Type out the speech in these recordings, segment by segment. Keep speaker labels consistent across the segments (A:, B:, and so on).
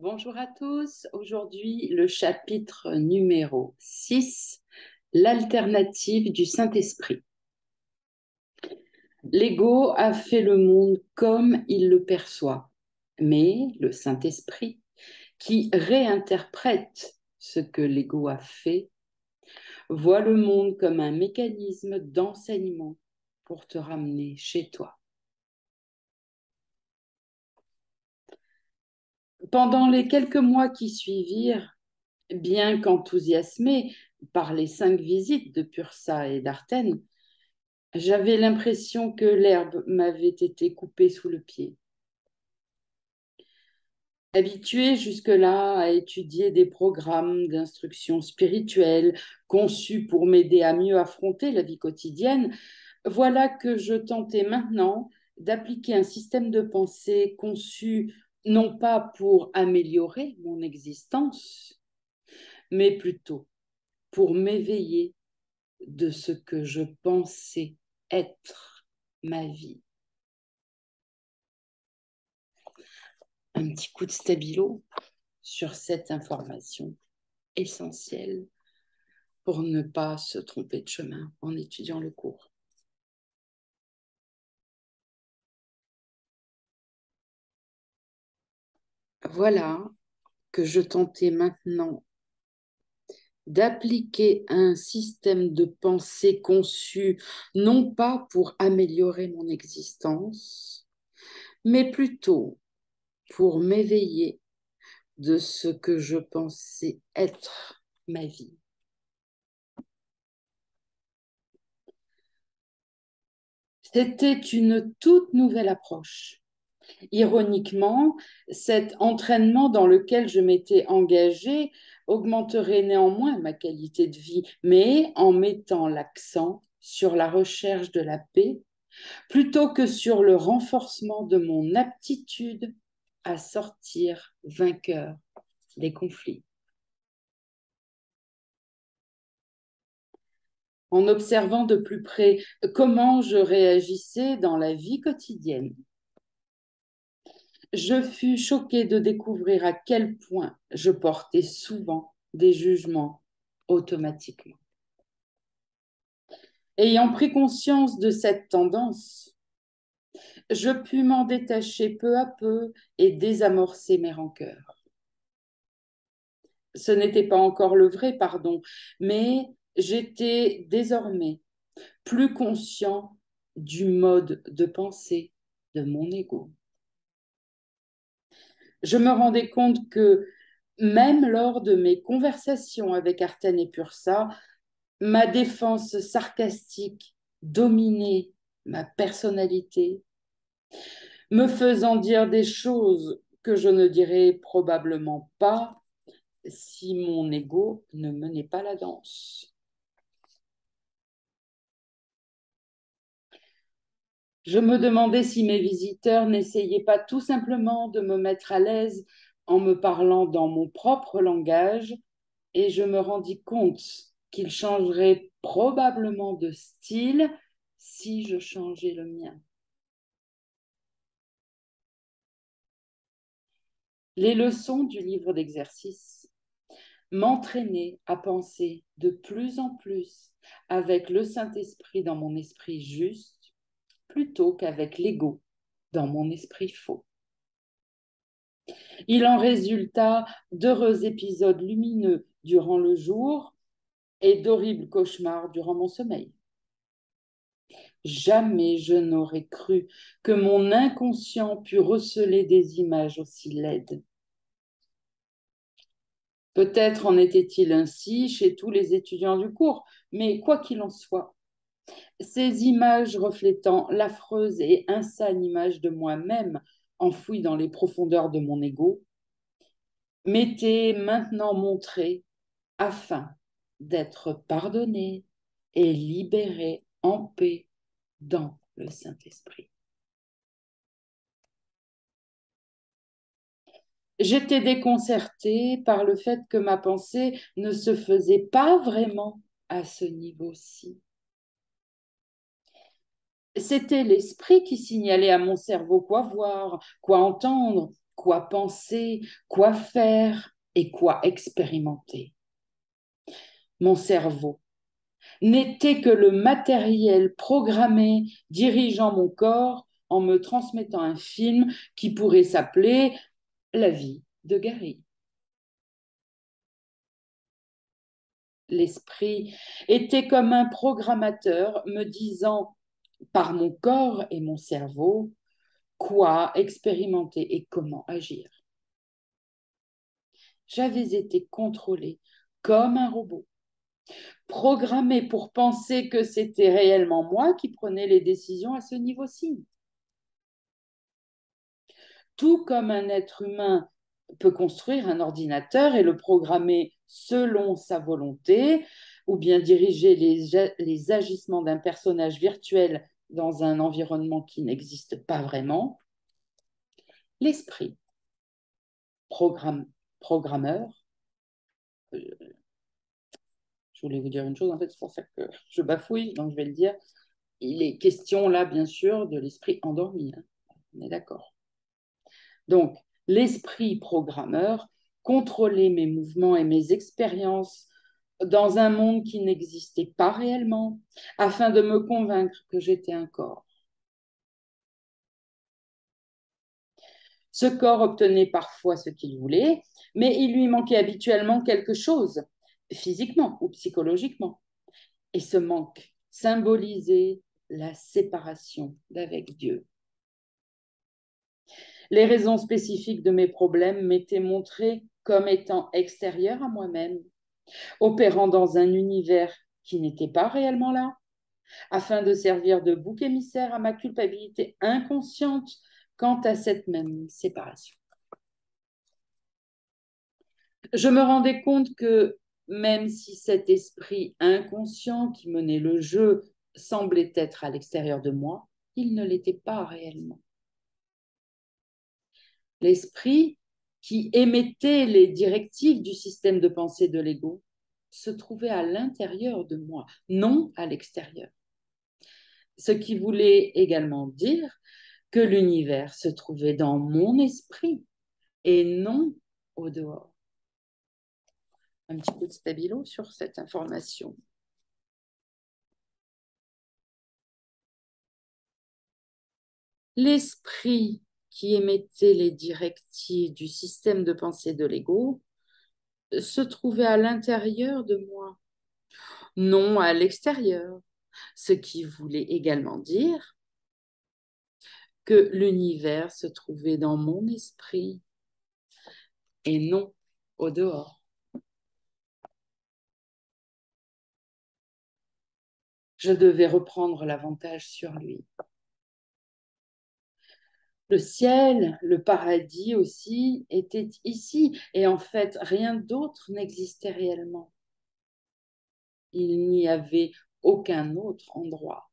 A: Bonjour à tous. Aujourd'hui, le chapitre numéro 6, l'alternative du Saint-Esprit. L'ego a fait le monde comme il le perçoit, mais le Saint-Esprit, qui réinterprète ce que l'ego a fait, voit le monde comme un mécanisme d'enseignement pour te ramener chez toi. Pendant les quelques mois qui suivirent, bien qu'enthousiasmée par les 5 visites de Pursa et d'Artène, j'avais l'impression que l'herbe m'avait été coupée sous le pied. Habituée jusque-là à étudier des programmes d'instruction spirituelle conçus pour m'aider à mieux affronter la vie quotidienne, voilà que je tentais maintenant d'appliquer un système de pensée conçu non pas pour améliorer mon existence, mais plutôt pour m'éveiller de ce que je pensais être ma vie. Un petit coup de stabilo sur cette information essentielle pour ne pas se tromper de chemin en étudiant le cours. Voilà que je tentais maintenant d'appliquer un système de pensée conçu non pas pour améliorer mon existence, mais plutôt pour m'éveiller de ce que je pensais être ma vie. C'était une toute nouvelle approche. Ironiquement, cet entraînement dans lequel je m'étais engagée augmenterait néanmoins ma qualité de vie, mais en mettant l'accent sur la recherche de la paix plutôt que sur le renforcement de mon aptitude à sortir vainqueur des conflits. En observant de plus près comment je réagissais dans la vie quotidienne, je fus choquée de découvrir à quel point je portais souvent des jugements automatiquement. Ayant pris conscience de cette tendance, je pus m'en détacher peu à peu et désamorcer mes rancœurs. Ce n'était pas encore le vrai pardon, mais j'étais désormais plus conscient du mode de pensée de mon ego. Je me rendais compte que même lors de mes conversations avec Artène et Pursa, ma défense sarcastique dominait ma personnalité, me faisant dire des choses que je ne dirais probablement pas si mon ego ne menait pas la danse. Je me demandais si mes visiteurs n'essayaient pas tout simplement de me mettre à l'aise en me parlant dans mon propre langage, et je me rendis compte qu'ils changeraient probablement de style si je changeais le mien. Les leçons du livre d'exercice m'entraînaient à penser de plus en plus avec le Saint-Esprit dans mon esprit juste plutôt qu'avec l'ego dans mon esprit faux. Il en résulta d'heureux épisodes lumineux durant le jour et d'horribles cauchemars durant mon sommeil. Jamais je n'aurais cru que mon inconscient pût receler des images aussi laides. Peut-être en était-il ainsi chez tous les étudiants du cours, mais quoi qu'il en soit, ces images reflétant l'affreuse et insane image de moi-même enfouie dans les profondeurs de mon ego m'étaient maintenant montrées afin d'être pardonné et libéré en paix dans le Saint-Esprit. J'étais déconcertée par le fait que ma pensée ne se faisait pas vraiment à ce niveau-ci. C'était l'esprit qui signalait à mon cerveau quoi voir, quoi entendre, quoi penser, quoi faire et quoi expérimenter. Mon cerveau n'était que le matériel programmé dirigeant mon corps en me transmettant un film qui pourrait s'appeler La vie de Gary. L'esprit était comme un programmateur me disant par mon corps et mon cerveau quoi expérimenter et comment agir. J'avais été contrôlée comme un robot, programmée pour penser que c'était réellement moi qui prenais les décisions à ce niveau-ci. Tout comme un être humain peut construire un ordinateur et le programmer selon sa volonté, ou bien diriger les agissements d'un personnage virtuel dans un environnement qui n'existe pas vraiment, l'esprit, programmeur, je voulais vous dire une chose, en fait, c'est pour ça que je bafouille, donc je vais le dire. Il est question là, bien sûr, de l'esprit endormi. Hein. On est d'accord. Donc, l'esprit programmeur contrôlait mes mouvements et mes expériences dans un monde qui n'existait pas réellement, afin de me convaincre que j'étais un corps. Ce corps obtenait parfois ce qu'il voulait, mais il lui manquait habituellement quelque chose, physiquement ou psychologiquement. Et ce manque symbolisait la séparation d'avec Dieu. Les raisons spécifiques de mes problèmes m'étaient montrées comme étant extérieures à moi-même, opérant dans un univers qui n'était pas réellement là, afin de servir de bouc émissaire à ma culpabilité inconsciente quant à cette même séparation. Je me rendais compte que même si cet esprit inconscient qui menait le jeu semblait être à l'extérieur de moi, il ne l'était pas réellement. L'esprit qui émettait les directives du système de pensée de l'ego se trouvait à l'intérieur de moi, non à l'extérieur. Ce qui voulait également dire que l'univers se trouvait dans mon esprit et non au dehors. Un petit peu de stabilo sur cette information. L'esprit qui émettait les directives du système de pensée de l'ego se trouvait à l'intérieur de moi, non à l'extérieur, ce qui voulait également dire que l'univers se trouvait dans mon esprit et non au dehors. Je devais reprendre l'avantage sur lui. Le ciel, le paradis aussi étaient ici et en fait rien d'autre n'existait réellement. Il n'y avait aucun autre endroit.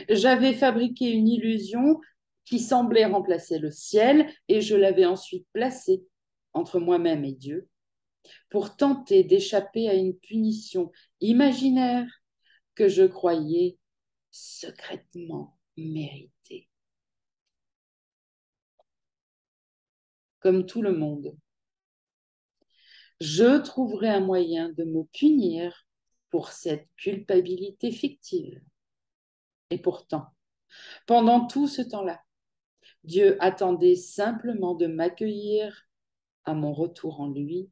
A: J'avais fabriqué une illusion qui semblait remplacer le ciel et je l'avais ensuite placée entre moi-même et Dieu pour tenter d'échapper à une punition imaginaire que je croyais secrètement méritée. Comme tout le monde, je trouverai un moyen de me punir pour cette culpabilité fictive. Et pourtant, pendant tout ce temps-là, Dieu attendait simplement de m'accueillir à mon retour en lui,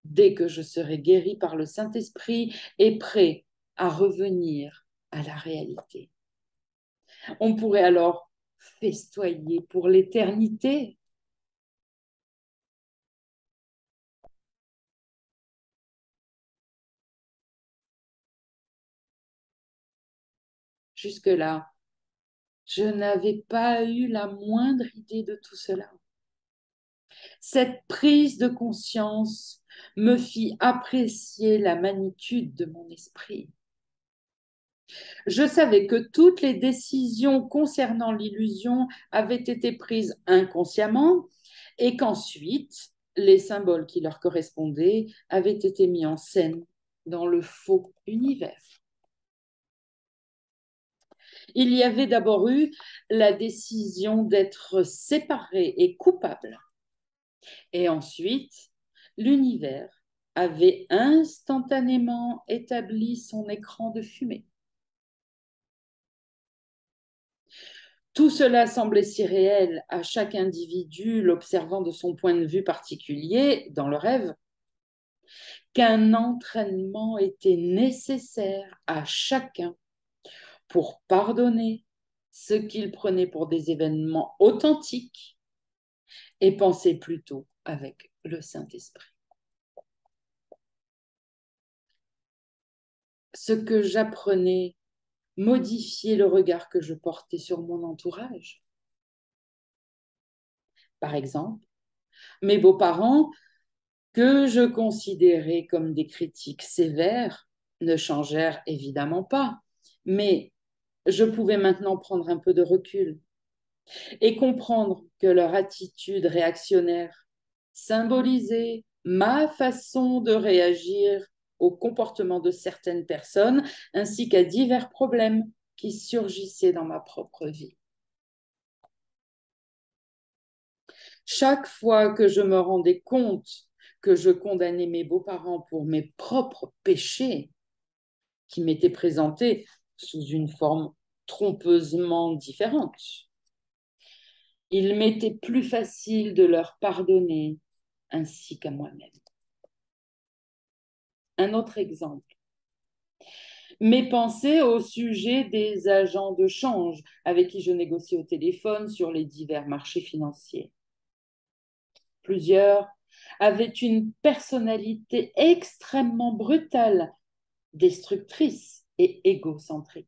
A: dès que je serai guéri par le Saint-Esprit et prêt à revenir à la réalité. On pourrait alors festoyer pour l'éternité. Jusque-là, je n'avais pas eu la moindre idée de tout cela. Cette prise de conscience me fit apprécier la magnitude de mon esprit. Je savais que toutes les décisions concernant l'illusion avaient été prises inconsciemment et qu'ensuite, les symboles qui leur correspondaient avaient été mis en scène dans le faux univers. Il y avait d'abord eu la décision d'être séparé et coupable. Et ensuite, l'univers avait instantanément établi son écran de fumée. Tout cela semblait si réel à chaque individu l'observant de son point de vue particulier dans le rêve, qu'un entraînement était nécessaire à chacun pour pardonner ce qu'il prenait pour des événements authentiques et penser plutôt avec le Saint-Esprit. Ce que j'apprenais modifiait le regard que je portais sur mon entourage. Par exemple, mes beaux-parents, que je considérais comme des critiques sévères, ne changèrent évidemment pas, mais je pouvais maintenant prendre un peu de recul et comprendre que leur attitude réactionnaire symbolisait ma façon de réagir au comportement de certaines personnes ainsi qu'à divers problèmes qui surgissaient dans ma propre vie. Chaque fois que je me rendais compte que je condamnais mes beaux-parents pour mes propres péchés qui m'étaient présentés sous une forme trompeusement différente, il m'était plus facile de leur pardonner ainsi qu'à moi-même. Un autre exemple. Mes pensées au sujet des agents de change avec qui je négocie au téléphone sur les divers marchés financiers. Plusieurs avaient une personnalité extrêmement brutale, destructrice et égocentrique.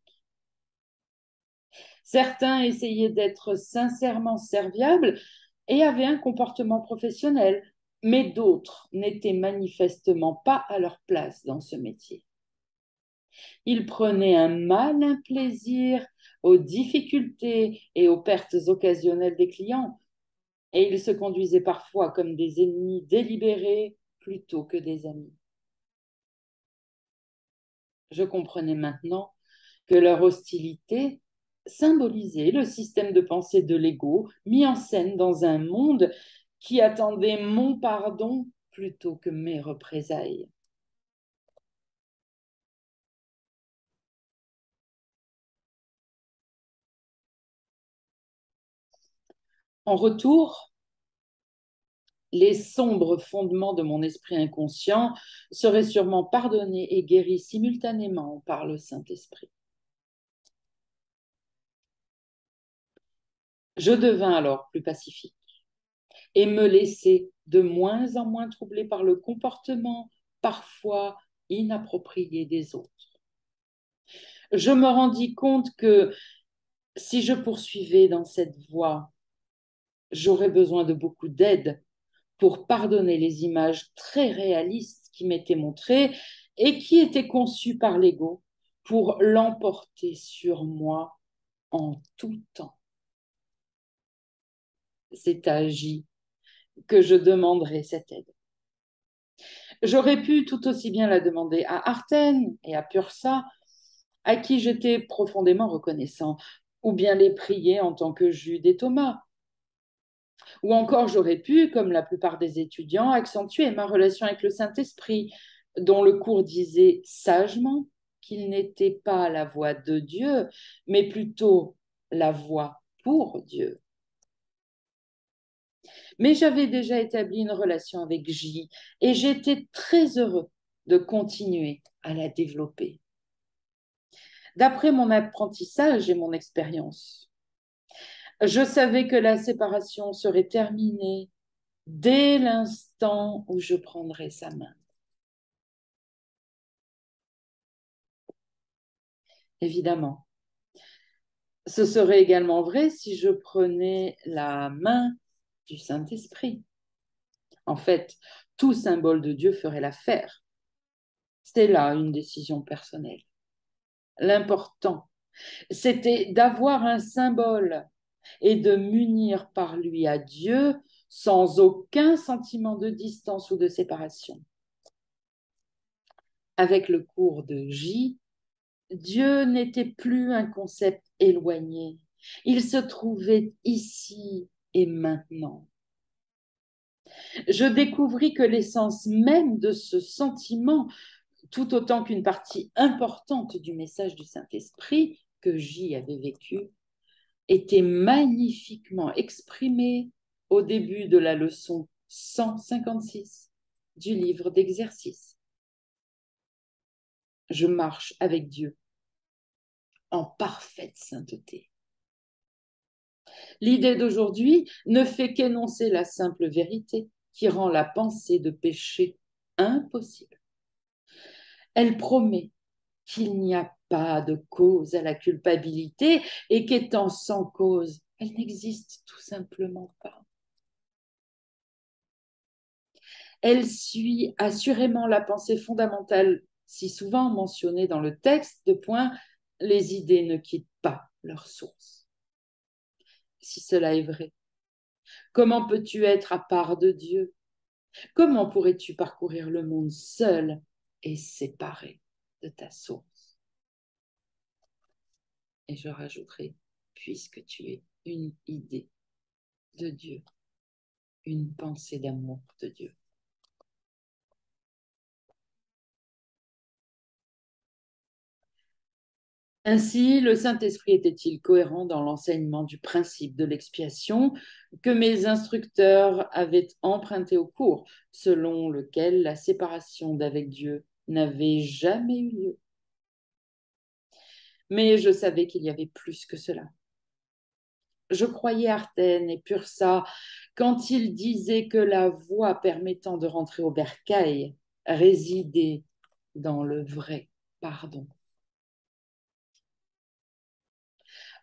A: Certains essayaient d'être sincèrement serviables et avaient un comportement professionnel, mais d'autres n'étaient manifestement pas à leur place dans ce métier. Ils prenaient un malin plaisir aux difficultés et aux pertes occasionnelles des clients, et ils se conduisaient parfois comme des ennemis délibérés plutôt que des amis. Je comprenais maintenant que leur hostilité symbolisait le système de pensée de l'ego mis en scène dans un monde qui attendait mon pardon plutôt que mes représailles. En retour, les sombres fondements de mon esprit inconscient seraient sûrement pardonnés et guéris simultanément par le Saint-Esprit. Je devins alors plus pacifique et me laissais de moins en moins troubler par le comportement parfois inapproprié des autres. Je me rendis compte que si je poursuivais dans cette voie, j'aurais besoin de beaucoup d'aide pour pardonner les images très réalistes qui m'étaient montrées et qui étaient conçues par l'ego pour l'emporter sur moi en tout temps. C'est à J que je demanderai cette aide. J'aurais pu tout aussi bien la demander à Artène et à Pursa, à qui j'étais profondément reconnaissant, ou bien les prier en tant que Jude et Thomas. Ou encore, j'aurais pu, comme la plupart des étudiants, accentuer ma relation avec le Saint-Esprit, dont le cours disait sagement qu'il n'était pas la voix de Dieu, mais plutôt la voix pour Dieu. Mais j'avais déjà établi une relation avec J et j'étais très heureux de continuer à la développer. D'après mon apprentissage et mon expérience, je savais que la séparation serait terminée dès l'instant où je prendrais sa main. Évidemment, ce serait également vrai si je prenais la main du Saint-Esprit. En fait, tout symbole de Dieu ferait l'affaire. C'est là une décision personnelle. L'important, c'était d'avoir un symbole et de m'unir par lui à Dieu sans aucun sentiment de distance ou de séparation. Avec le cours de J, Dieu n'était plus un concept éloigné. Il se trouvait ici et maintenant. Je découvris que l'essence même de ce sentiment, tout autant qu'une partie importante du message du Saint-Esprit que j'y avais vécu, était magnifiquement exprimée au début de la leçon 156 du livre d'exercices. Je marche avec Dieu en parfaite sainteté. L'idée d'aujourd'hui ne fait qu'énoncer la simple vérité qui rend la pensée de péché impossible. Elle promet qu'il n'y a pas de cause à la culpabilité et qu'étant sans cause, elle n'existe tout simplement pas. Elle suit assurément la pensée fondamentale si souvent mentionnée dans le texte, de point, les idées ne quittent pas leur source. Si cela est vrai, comment peux-tu être à part de Dieu? Comment pourrais-tu parcourir le monde seul et séparé de ta source? Et je rajouterai, puisque tu es une idée de Dieu, une pensée d'amour de Dieu. Ainsi, le Saint-Esprit était-il cohérent dans l'enseignement du principe de l'expiation que mes instructeurs avaient emprunté au cours, selon lequel la séparation d'avec Dieu n'avait jamais eu lieu. Mais je savais qu'il y avait plus que cela. Je croyais Artène et Pursa quand ils disaient que la voie permettant de rentrer au bercail résidait dans le vrai pardon.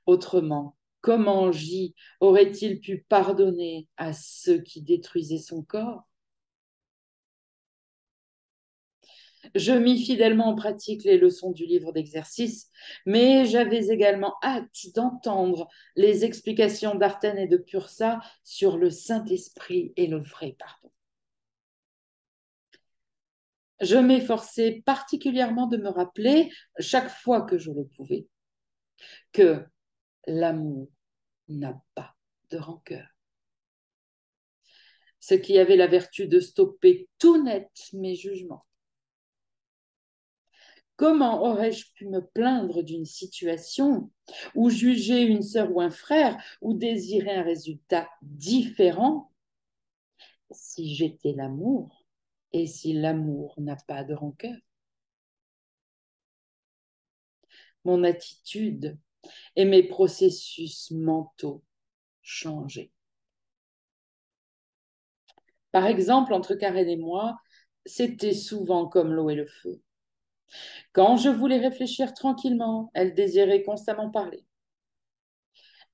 A: Autrement, comment J aurait-il pu pardonner à ceux qui détruisaient son corps? Je mis fidèlement en pratique les leçons du livre d'exercice, mais j'avais également hâte d'entendre les explications d'Artène et de Pursa sur le Saint-Esprit et le vrai pardon. Je m'efforçais particulièrement de me rappeler, chaque fois que je le pouvais, que l'amour n'a pas de rancœur. Ce qui avait la vertu de stopper tout net mes jugements. Comment aurais-je pu me plaindre d'une situation ou juger une sœur ou un frère ou désirer un résultat différent si j'étais l'amour et si l'amour n'a pas de rancœur? Mon attitude et mes processus mentaux changeaient. Par exemple, entre Karen et moi, c'était souvent comme l'eau et le feu. Quand je voulais réfléchir tranquillement, elle désirait constamment parler.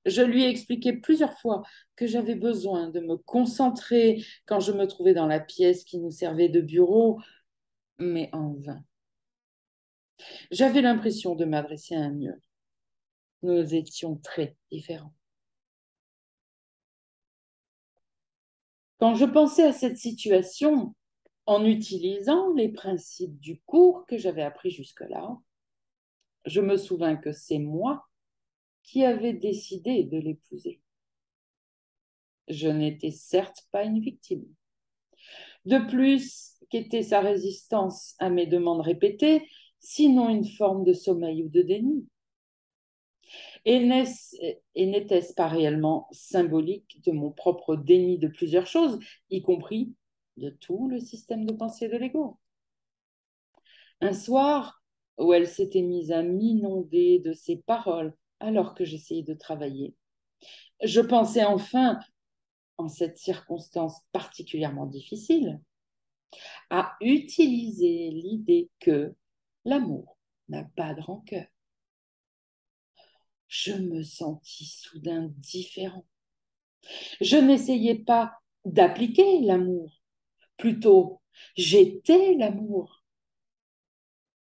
A: Je lui ai expliqué plusieurs fois que j'avais besoin de me concentrer quand je me trouvais dans la pièce qui nous servait de bureau, mais en vain. J'avais l'impression de m'adresser à un mur. Nous étions très différents. Quand je pensais à cette situation, en utilisant les principes du cours que j'avais appris jusque-là, je me souvins que c'est moi qui avais décidé de l'épouser. Je n'étais certes pas une victime. De plus, qu'était sa résistance à mes demandes répétées, sinon une forme de sommeil ou de déni? Et n'était-ce pas réellement symbolique de mon propre déni de plusieurs choses, y compris de tout le système de pensée de l'ego? Un soir, où elle s'était mise à m'inonder de ses paroles alors que j'essayais de travailler, je pensais enfin, en cette circonstance particulièrement difficile, à utiliser l'idée que l'amour n'a pas de rancœur. Je me sentis soudain différent. Je n'essayais pas d'appliquer l'amour, plutôt j'étais l'amour.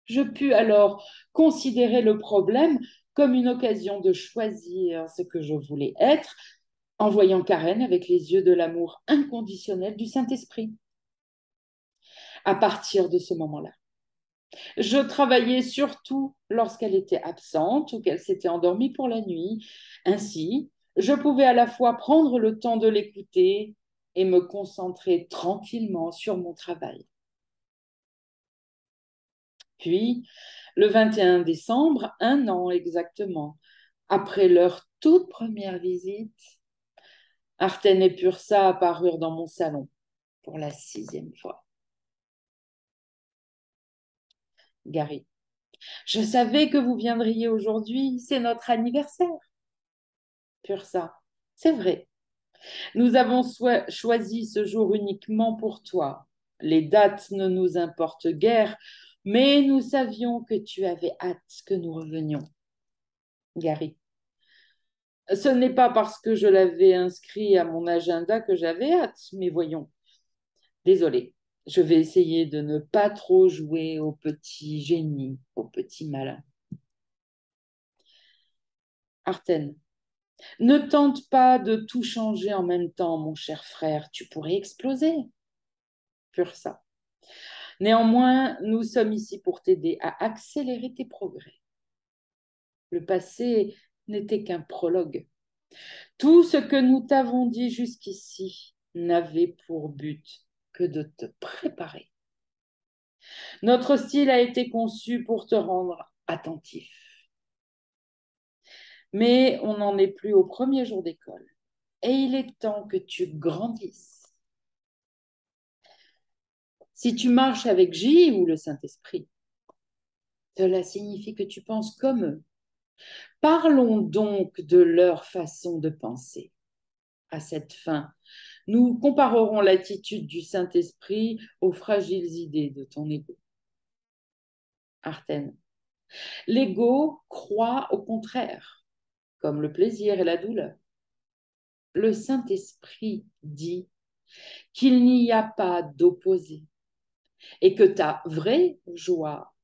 A: Je pus alors considérer le problème comme une occasion de choisir ce que je voulais être en voyant Karen avec les yeux de l'amour inconditionnel du Saint-Esprit. À partir de ce moment-là, Je travaillais surtout lorsqu'elle était absente ou qu'elle s'était endormie pour la nuit. Ainsi, je pouvais à la fois prendre le temps de l'écouter et me concentrer tranquillement sur mon travail. Puis, le 21 décembre, un an exactement, après leur toute première visite, Arten et Pursa apparurent dans mon salon pour la 6e fois. Gary, je savais que vous viendriez aujourd'hui, c'est notre anniversaire. Pursa, c'est vrai. Nous avons choisi ce jour uniquement pour toi. Les dates ne nous importent guère, mais nous savions que tu avais hâte que nous revenions. Gary, ce n'est pas parce que je l'avais inscrit à mon agenda que j'avais hâte, mais voyons. Désolée, je vais essayer de ne pas trop jouer au petit génie, au petit malin. Arten, ne tente pas de tout changer en même temps, mon cher frère, tu pourrais exploser. Pur ça. Néanmoins, nous sommes ici pour t'aider à accélérer tes progrès. Le passé n'était qu'un prologue. Tout ce que nous t'avons dit jusqu'ici n'avait pour but que de te préparer. Notre style a été conçu pour te rendre attentif. Mais on n'en est plus au premier jour d'école. Et il est temps que tu grandisses. Si tu marches avec J ou le Saint-Esprit, cela signifie que tu penses comme eux. Parlons donc de leur façon de penser. À cette fin, nous comparerons l'attitude du Saint-Esprit aux fragiles idées de ton ego. Arten, l'ego croit au contraire, comme le plaisir et la douleur. Le Saint-Esprit dit qu'il n'y a pas d'opposé et que ta vraie joie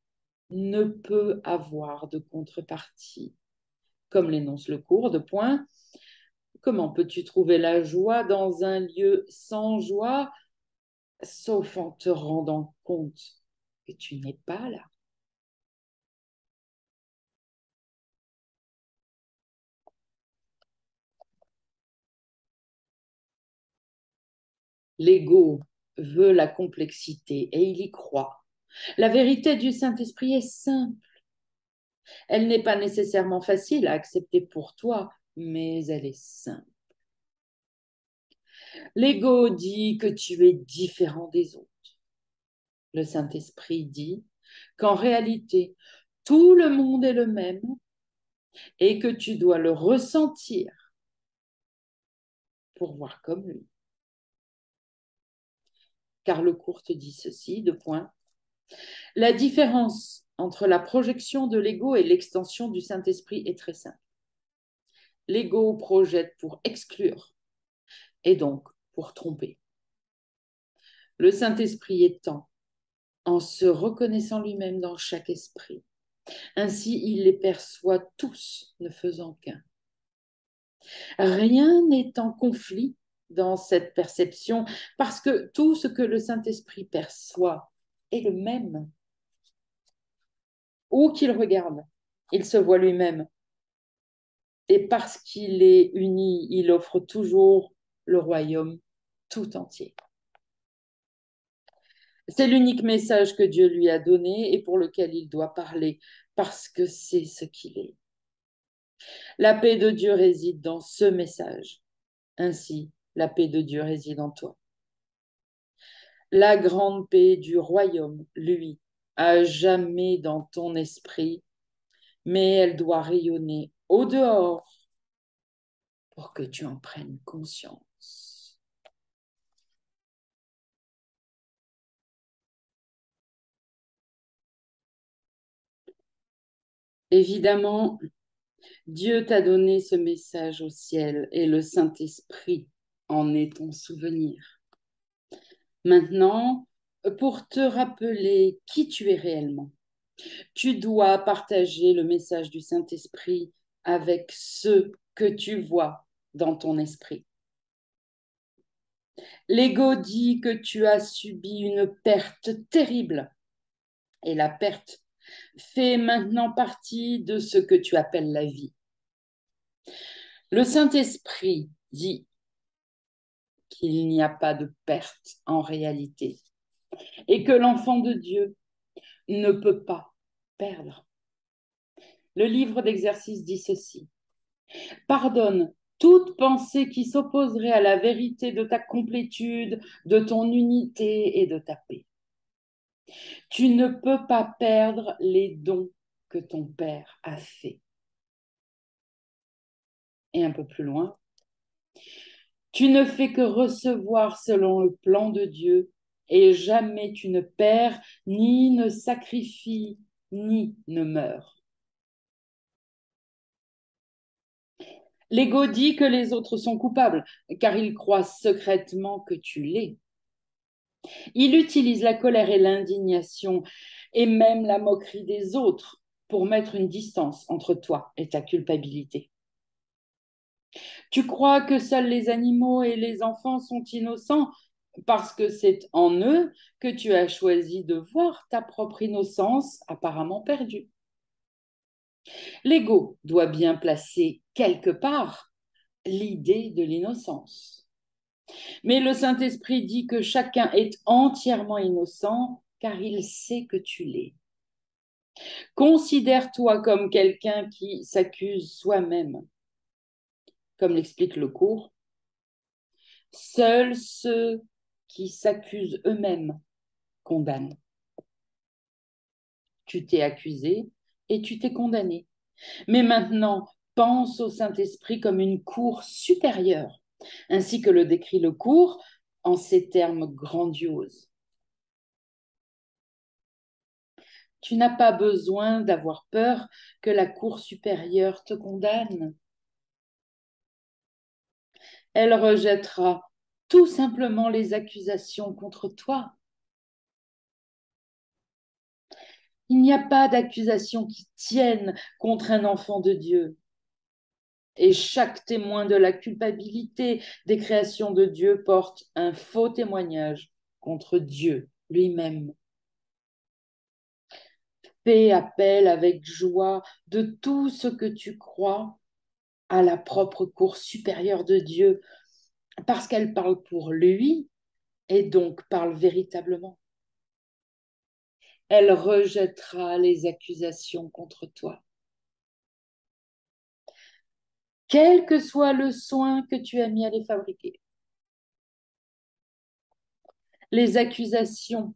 A: ne peut avoir de contrepartie. Comme l'énonce le cours de point, comment peux-tu trouver la joie dans un lieu sans joie, sauf en te rendant compte que tu n'es pas là? L'ego veut la complexité et il y croit. La vérité du Saint-Esprit est simple. Elle n'est pas nécessairement facile à accepter pour toi, mais elle est simple. L'ego dit que tu es différent des autres. Le Saint-Esprit dit qu'en réalité, tout le monde est le même et que tu dois le ressentir pour voir comme lui. Car le cours te dit ceci, deux points. La différence entre la projection de l'ego et l'extension du Saint-Esprit est très simple. L'ego projette pour exclure et donc pour tromper. Le Saint-Esprit étend en se reconnaissant lui-même dans chaque esprit. Ainsi, il les perçoit tous, ne faisant qu'un. Rien n'est en conflit dans cette perception parce que tout ce que le Saint-Esprit perçoit est le même. Où qu'il regarde, il se voit lui-même. Et parce qu'il est uni, il offre toujours le royaume tout entier. C'est l'unique message que Dieu lui a donné et pour lequel il doit parler, parce que c'est ce qu'il est. La paix de Dieu réside dans ce message. Ainsi, la paix de Dieu réside en toi. La grande paix du royaume, lui, à jamais dans ton esprit, mais elle doit rayonner au dehors pour que tu en prennes conscience. Évidemment, Dieu t'a donné ce message au ciel et le Saint-Esprit en est ton souvenir. Maintenant, pour te rappeler qui tu es réellement, tu dois partager le message du Saint-Esprit avec ceux que tu vois dans ton esprit. L'ego dit que tu as subi une perte terrible et la perte fait maintenant partie de ce que tu appelles la vie. Le Saint-Esprit dit qu'il n'y a pas de perte en réalité et que l'enfant de Dieu ne peut pas perdre. Le livre d'exercices dit ceci: pardonne toute pensée qui s'opposerait à la vérité de ta complétude, de ton unité et de ta paix. Tu ne peux pas perdre les dons que ton Père a faits. Et un peu plus loin, tu ne fais que recevoir selon le plan de Dieu, et jamais tu ne perds, ni ne sacrifies, ni ne meurs. L'ego dit que les autres sont coupables, car il croit secrètement que tu l'es. Il utilise la colère et l'indignation, et même la moquerie des autres, pour mettre une distance entre toi et ta culpabilité. Tu crois que seuls les animaux et les enfants sont innocents parce que c'est en eux que tu as choisi de voir ta propre innocence apparemment perdue. L'ego doit bien placer quelque part l'idée de l'innocence. Mais le Saint-Esprit dit que chacun est entièrement innocent car il sait que tu l'es. Considère-toi comme quelqu'un qui s'accuse soi-même. Comme l'explique le cours, seuls ceux qui s'accusent eux-mêmes condamnent. Tu t'es accusé et tu t'es condamné. Mais maintenant, pense au Saint-Esprit comme une cour supérieure, ainsi que le décrit le cours en ces termes grandioses. Tu n'as pas besoin d'avoir peur que la cour supérieure te condamne. Elle rejettera tout simplement les accusations contre toi. Il n'y a pas d'accusation qui tienne contre un enfant de Dieu. Et chaque témoin de la culpabilité des créations de Dieu porte un faux témoignage contre Dieu lui-même. Fais appel avec joie de tout ce que tu crois à la propre cour supérieure de Dieu, parce qu'elle parle pour lui et donc parle véritablement. Elle rejettera les accusations contre toi. Quel que soit le soin que tu as mis à les fabriquer. Les accusations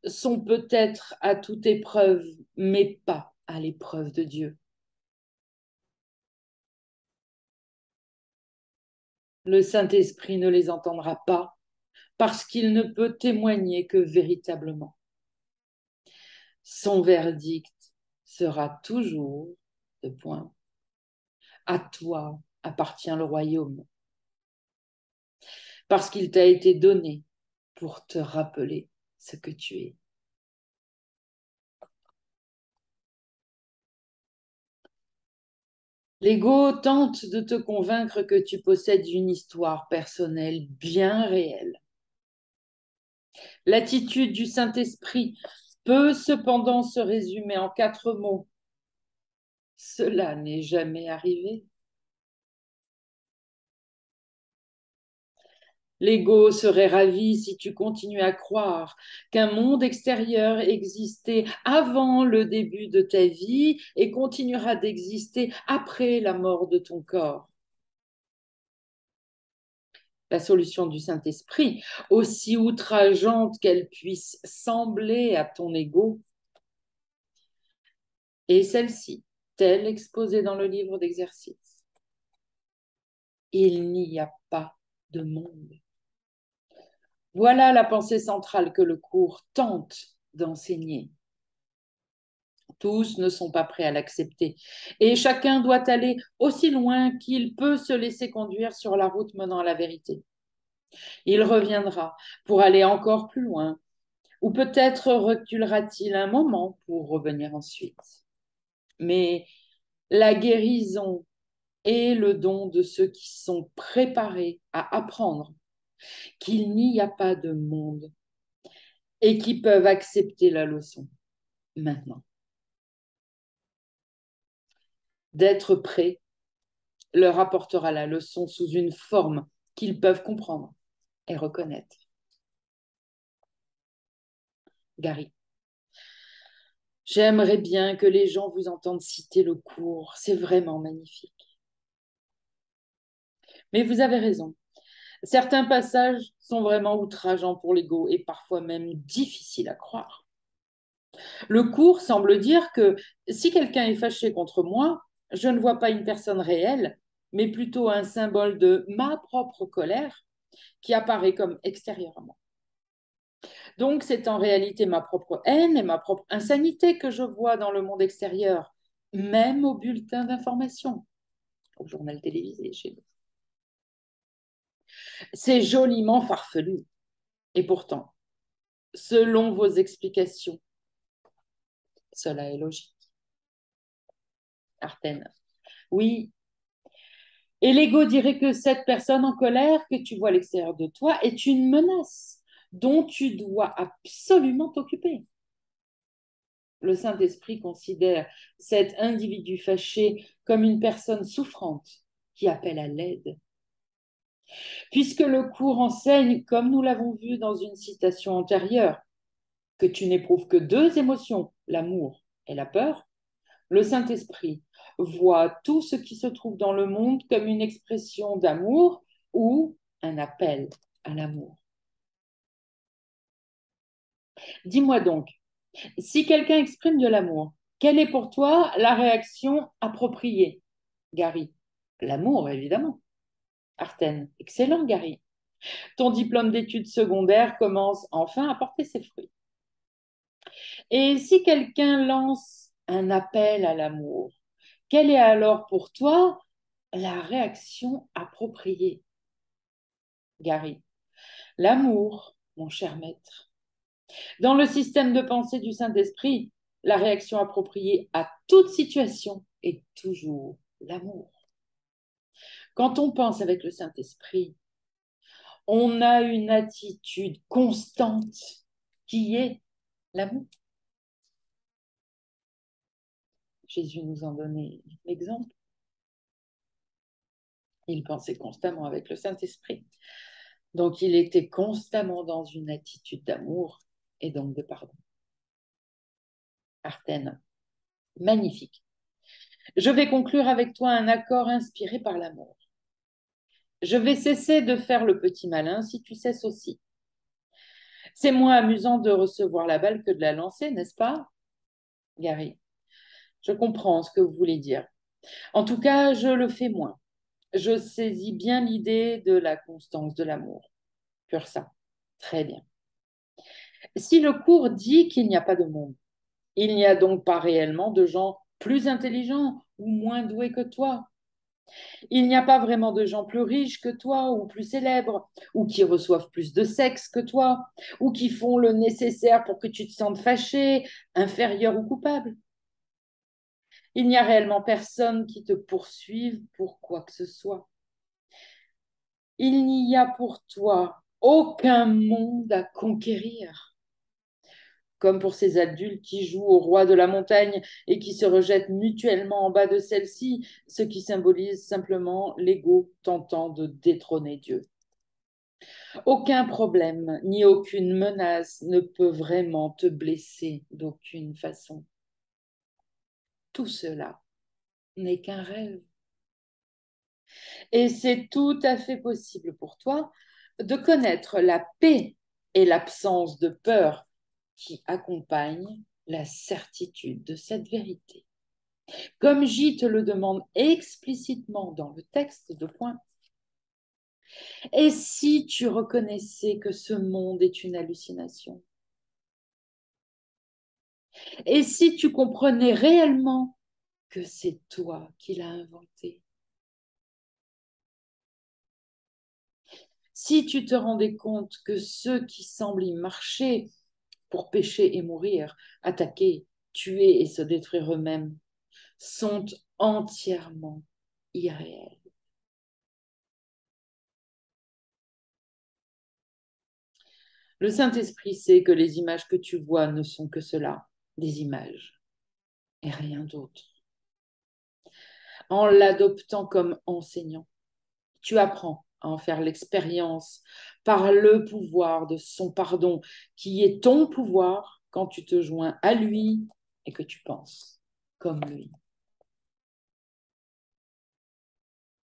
A: sont peut-être à toute épreuve, mais pas à l'épreuve de Dieu. Le Saint-Esprit ne les entendra pas parce qu'il ne peut témoigner que véritablement. Son verdict sera toujours, de point, à toi appartient le royaume, parce qu'il t'a été donné pour te rappeler ce que tu es. L'ego tente de te convaincre que tu possèdes une histoire personnelle bien réelle. L'attitude du Saint-Esprit peut cependant se résumer en 4 mots. Cela n'est jamais arrivé. L'ego serait ravi si tu continues à croire qu'un monde extérieur existait avant le début de ta vie et continuera d'exister après la mort de ton corps. La solution du Saint-Esprit, aussi outrageante qu'elle puisse sembler à ton ego, est celle-ci, telle exposée dans le livre d'exercices. Il n'y a pas de monde. Voilà la pensée centrale que le cours tente d'enseigner. Tous ne sont pas prêts à l'accepter et chacun doit aller aussi loin qu'il peut se laisser conduire sur la route menant à la vérité. Il reviendra pour aller encore plus loin ou peut-être reculera-t-il un moment pour revenir ensuite. Mais la guérison est le don de ceux qui sont préparés à apprendre qu'il n'y a pas de monde et qui peuvent accepter la leçon maintenant. D'être prêt leur apportera la leçon sous une forme qu'ils peuvent comprendre et reconnaître. Gary, j'aimerais bien que les gens vous entendent citer le cours. C'est vraiment magnifique. Mais vous avez raison. Certains passages sont vraiment outrageants pour l'ego et parfois même difficiles à croire. Le cours semble dire que si quelqu'un est fâché contre moi, je ne vois pas une personne réelle, mais plutôt un symbole de ma propre colère qui apparaît comme extérieurement. Donc, c'est en réalité ma propre haine et ma propre insanité que je vois dans le monde extérieur, même au bulletin d'information, au journal télévisé chez nous. C'est joliment farfelu. Et pourtant, selon vos explications, cela est logique. Artène. Oui. Et l'ego dirait que cette personne en colère que tu vois à l'extérieur de toi est une menace dont tu dois absolument t'occuper. Le Saint-Esprit considère cet individu fâché comme une personne souffrante qui appelle à l'aide. Puisque le cours enseigne, comme nous l'avons vu dans une citation antérieure, que tu n'éprouves que deux émotions, l'amour et la peur, le Saint-Esprit voit tout ce qui se trouve dans le monde comme une expression d'amour ou un appel à l'amour. Dis-moi donc, si quelqu'un exprime de l'amour, quelle est pour toi la réaction appropriée, Gary? L'amour, évidemment. Artène, excellent, Gary. Ton diplôme d'études secondaires commence enfin à porter ses fruits. Et si quelqu'un lance un appel à l'amour, quelle est alors pour toi la réaction appropriée, Gary? L'amour, mon cher maître. Dans le système de pensée du Saint-Esprit, la réaction appropriée à toute situation est toujours l'amour. Quand on pense avec le Saint-Esprit, on a une attitude constante qui est l'amour. Jésus nous en donnait l'exemple. Il pensait constamment avec le Saint-Esprit. Donc, il était constamment dans une attitude d'amour et donc de pardon. Artène, magnifique. Je vais conclure avec toi un accord inspiré par l'amour. Je vais cesser de faire le petit malin si tu cesses aussi. C'est moins amusant de recevoir la balle que de la lancer, n'est-ce pas, Gary? Je comprends ce que vous voulez dire. En tout cas, je le fais moins. Je saisis bien l'idée de la constance de l'amour. Pur ça. Très bien. Si le cours dit qu'il n'y a pas de monde, il n'y a donc pas réellement de gens plus intelligents ou moins doués que toi. Il n'y a pas vraiment de gens plus riches que toi ou plus célèbres, ou qui reçoivent plus de sexe que toi, ou qui font le nécessaire pour que tu te sentes fâché, inférieur ou coupable. Il n'y a réellement personne qui te poursuive pour quoi que ce soit. Il n'y a pour toi aucun monde à conquérir. Comme pour ces adultes qui jouent au roi de la montagne et qui se rejettent mutuellement en bas de celle-ci, ce qui symbolise simplement l'ego tentant de détrôner Dieu. Aucun problème ni aucune menace ne peut vraiment te blesser d'aucune façon. Tout cela n'est qu'un rêve. Et c'est tout à fait possible pour toi de connaître la paix et l'absence de peur qui accompagnent la certitude de cette vérité. Comme J te le demande explicitement dans le texte de point. Et si tu reconnaissais que ce monde est une hallucination? Et si tu comprenais réellement que c'est toi qui l'as inventé? Si tu te rendais compte que ceux qui semblent y marcher pour pécher et mourir, attaquer, tuer et se détruire eux-mêmes, sont entièrement irréels. Le Saint-Esprit sait que les images que tu vois ne sont que cela, des images et rien d'autre. En l'adoptant comme enseignant, tu apprends à en faire l'expérience par le pouvoir de son pardon, qui est ton pouvoir quand tu te joins à lui et que tu penses comme lui.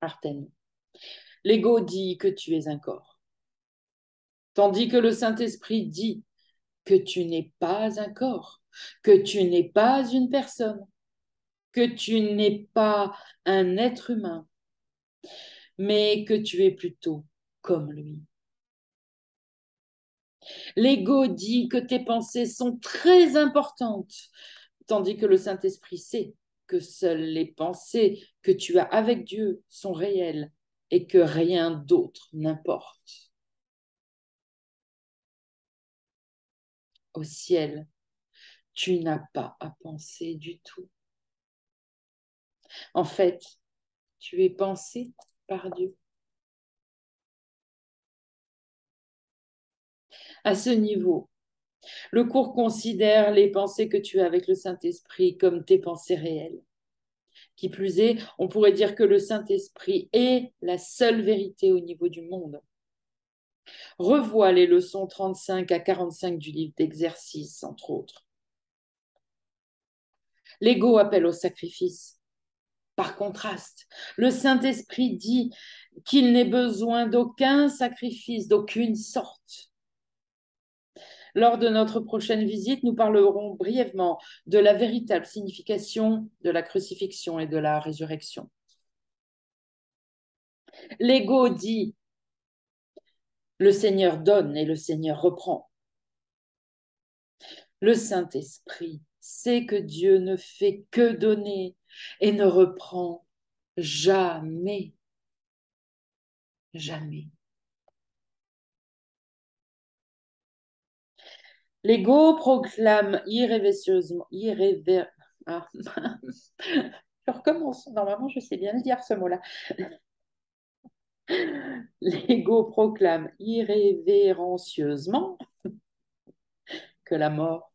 A: Artène. L'ego dit que tu es un corps, tandis que le Saint-Esprit dit que tu n'es pas un corps, que tu n'es pas une personne, que tu n'es pas un être humain, mais que tu es plutôt comme lui. L'ego dit que tes pensées sont très importantes, tandis que le Saint-Esprit sait que seules les pensées que tu as avec Dieu sont réelles et que rien d'autre n'importe. Au ciel, tu n'as pas à penser du tout. En fait, tu es pensé par Dieu. À ce niveau, le cours considère les pensées que tu as avec le Saint-Esprit comme tes pensées réelles. Qui plus est, on pourrait dire que le Saint-Esprit est la seule vérité au niveau du monde. Revois les leçons 35 à 45 du livre d'exercices, entre autres. L'ego appelle au sacrifice. Par contraste, le Saint-Esprit dit qu'il n'est besoin d'aucun sacrifice, d'aucune sorte. Lors de notre prochaine visite, nous parlerons brièvement de la véritable signification de la crucifixion et de la résurrection. L'ego dit le Seigneur donne et le Seigneur reprend. Le Saint-Esprit sait que Dieu ne fait que donner et ne reprend jamais. Jamais. L'ego proclame Ah. Je recommence. Normalement, je sais bien le dire, ce mot-là. L'ego proclame irrévérencieusement que la mort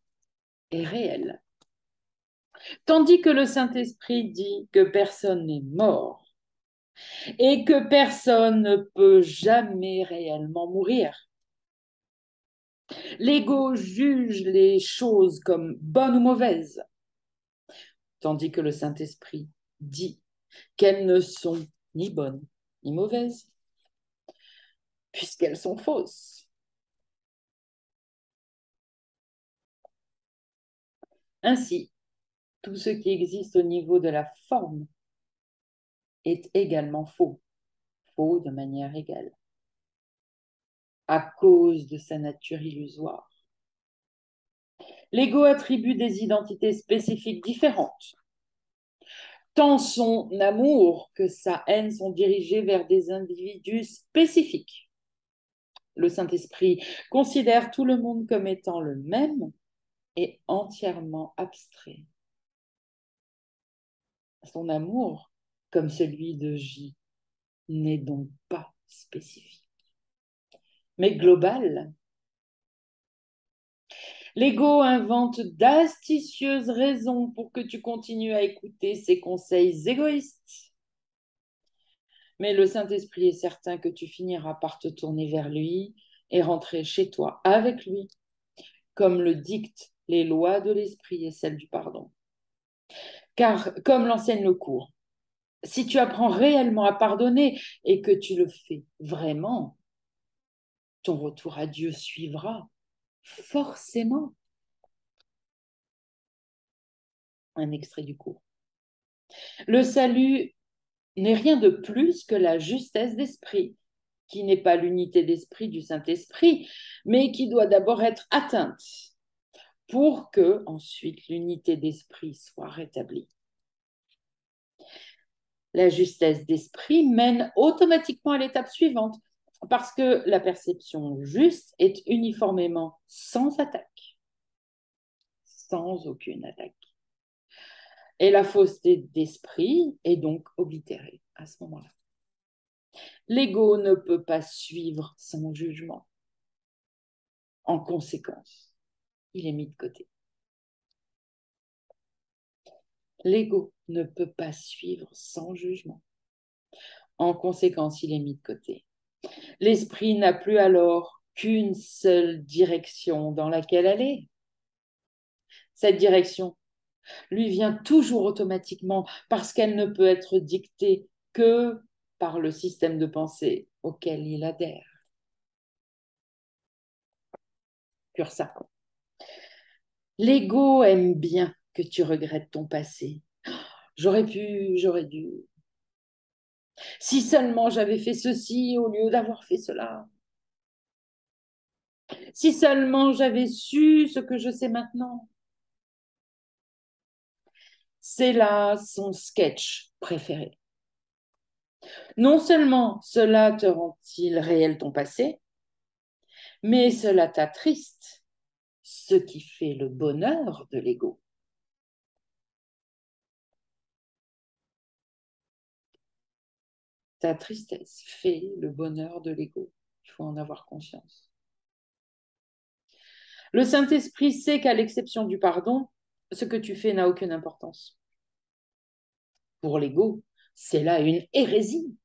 A: est réelle, tandis que le Saint-Esprit dit que personne n'est mort et que personne ne peut jamais réellement mourir. L'ego juge les choses comme bonnes ou mauvaises, tandis que le Saint-Esprit dit qu'elles ne sont ni bonnes ni mauvaises, puisqu'elles sont fausses. Ainsi, tout ce qui existe au niveau de la forme est également faux, faux de manière égale, à cause de sa nature illusoire. L'ego attribue des identités spécifiques différentes. Tant son amour que sa haine sont dirigés vers des individus spécifiques. Le Saint-Esprit considère tout le monde comme étant le même et entièrement abstrait. Son amour, comme celui de J, n'est donc pas spécifique, mais global. L'ego invente d'astucieuses raisons pour que tu continues à écouter ses conseils égoïstes. Mais le Saint-Esprit est certain que tu finiras par te tourner vers lui et rentrer chez toi avec lui, comme le dictent les lois de l'Esprit et celles du pardon. Car, comme l'enseigne le cours, si tu apprends réellement à pardonner et que tu le fais vraiment, ton retour à Dieu suivra forcément. Un extrait du cours. Le salut n'est rien de plus que la justesse d'esprit, qui n'est pas l'unité d'esprit du Saint-Esprit, mais qui doit d'abord être atteinte pour que ensuite l'unité d'esprit soit rétablie. La justesse d'esprit mène automatiquement à l'étape suivante, parce que la perception juste est uniformément sans attaque, sans aucune attaque. Et la fausseté d'esprit est donc oblitérée à ce moment-là. L'ego ne peut pas suivre sans jugement. En conséquence, il est mis de côté. L'ego ne peut pas suivre sans jugement. En conséquence, il est mis de côté. L'esprit n'a plus alors qu'une seule direction dans laquelle aller. Cette direction lui vient toujours automatiquement parce qu'elle ne peut être dictée que par le système de pensée auquel il adhère. Sur ça. L'ego aime bien que tu regrettes ton passé. J'aurais pu, j'aurais dû. Si seulement j'avais fait ceci au lieu d'avoir fait cela. Si seulement j'avais su ce que je sais maintenant. C'est là son sketch préféré. Non seulement cela te rend-il réel ton passé, mais cela t'attriste, ce qui fait le bonheur de l'ego. Ta tristesse fait le bonheur de l'ego. Il faut en avoir conscience. Le Saint-Esprit sait qu'à l'exception du pardon, ce que tu fais n'a aucune importance. Pour l'ego, c'est là une hérésie.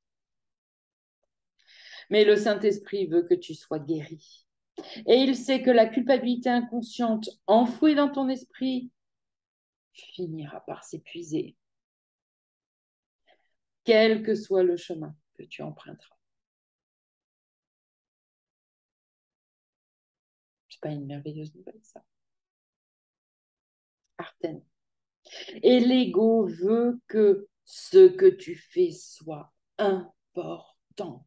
A: Mais le Saint-Esprit veut que tu sois guéri. Et il sait que la culpabilité inconsciente enfouie dans ton esprit finira par s'épuiser, quel que soit le chemin que tu emprunteras. C'est pas une merveilleuse nouvelle, ça. Arten. Et l'ego veut que ce que tu fais soit important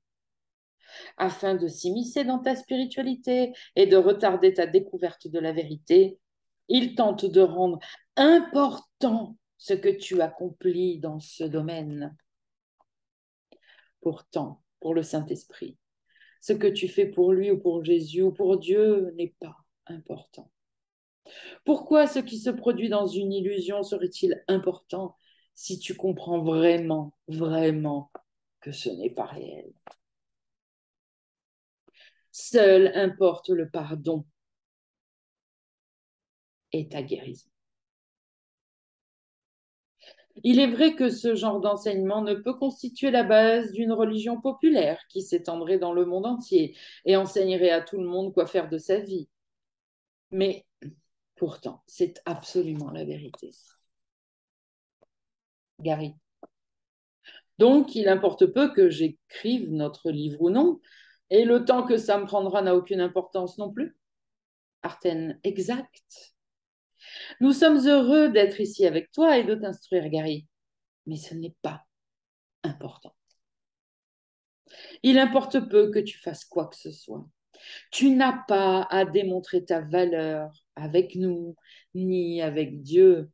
A: afin de s'immiscer dans ta spiritualité et de retarder ta découverte de la vérité. Il tente de rendre important ce que tu accomplis dans ce domaine. Pourtant, pour le Saint-Esprit, ce que tu fais pour lui ou pour Jésus ou pour Dieu n'est pas important. Pourquoi ce qui se produit dans une illusion serait-il important si tu comprends vraiment, vraiment que ce n'est pas réel? Seul importe le pardon et ta guérison. Il est vrai que ce genre d'enseignement ne peut constituer la base d'une religion populaire qui s'étendrait dans le monde entier et enseignerait à tout le monde quoi faire de sa vie. Mais pourtant, c'est absolument la vérité. Gary. Donc, il importe peu que j'écrive notre livre ou non, et le temps que ça me prendra n'a aucune importance non plus. Arten, exact. Nous sommes heureux d'être ici avec toi et de t'instruire, Gary, mais ce n'est pas important. Il importe peu que tu fasses quoi que ce soit. Tu n'as pas à démontrer ta valeur avec nous, ni avec Dieu.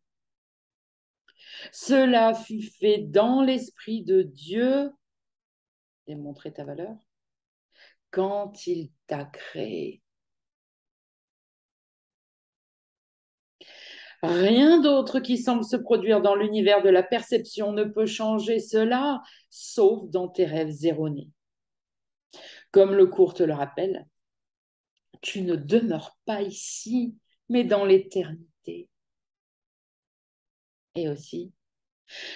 A: Cela fut fait dans l'esprit de Dieu, démontrer ta valeur, quand il t'a créé. Rien d'autre qui semble se produire dans l'univers de la perception ne peut changer cela, sauf dans tes rêves erronés. Comme le cours te le rappelle, tu ne demeures pas ici, mais dans l'éternité. Et aussi,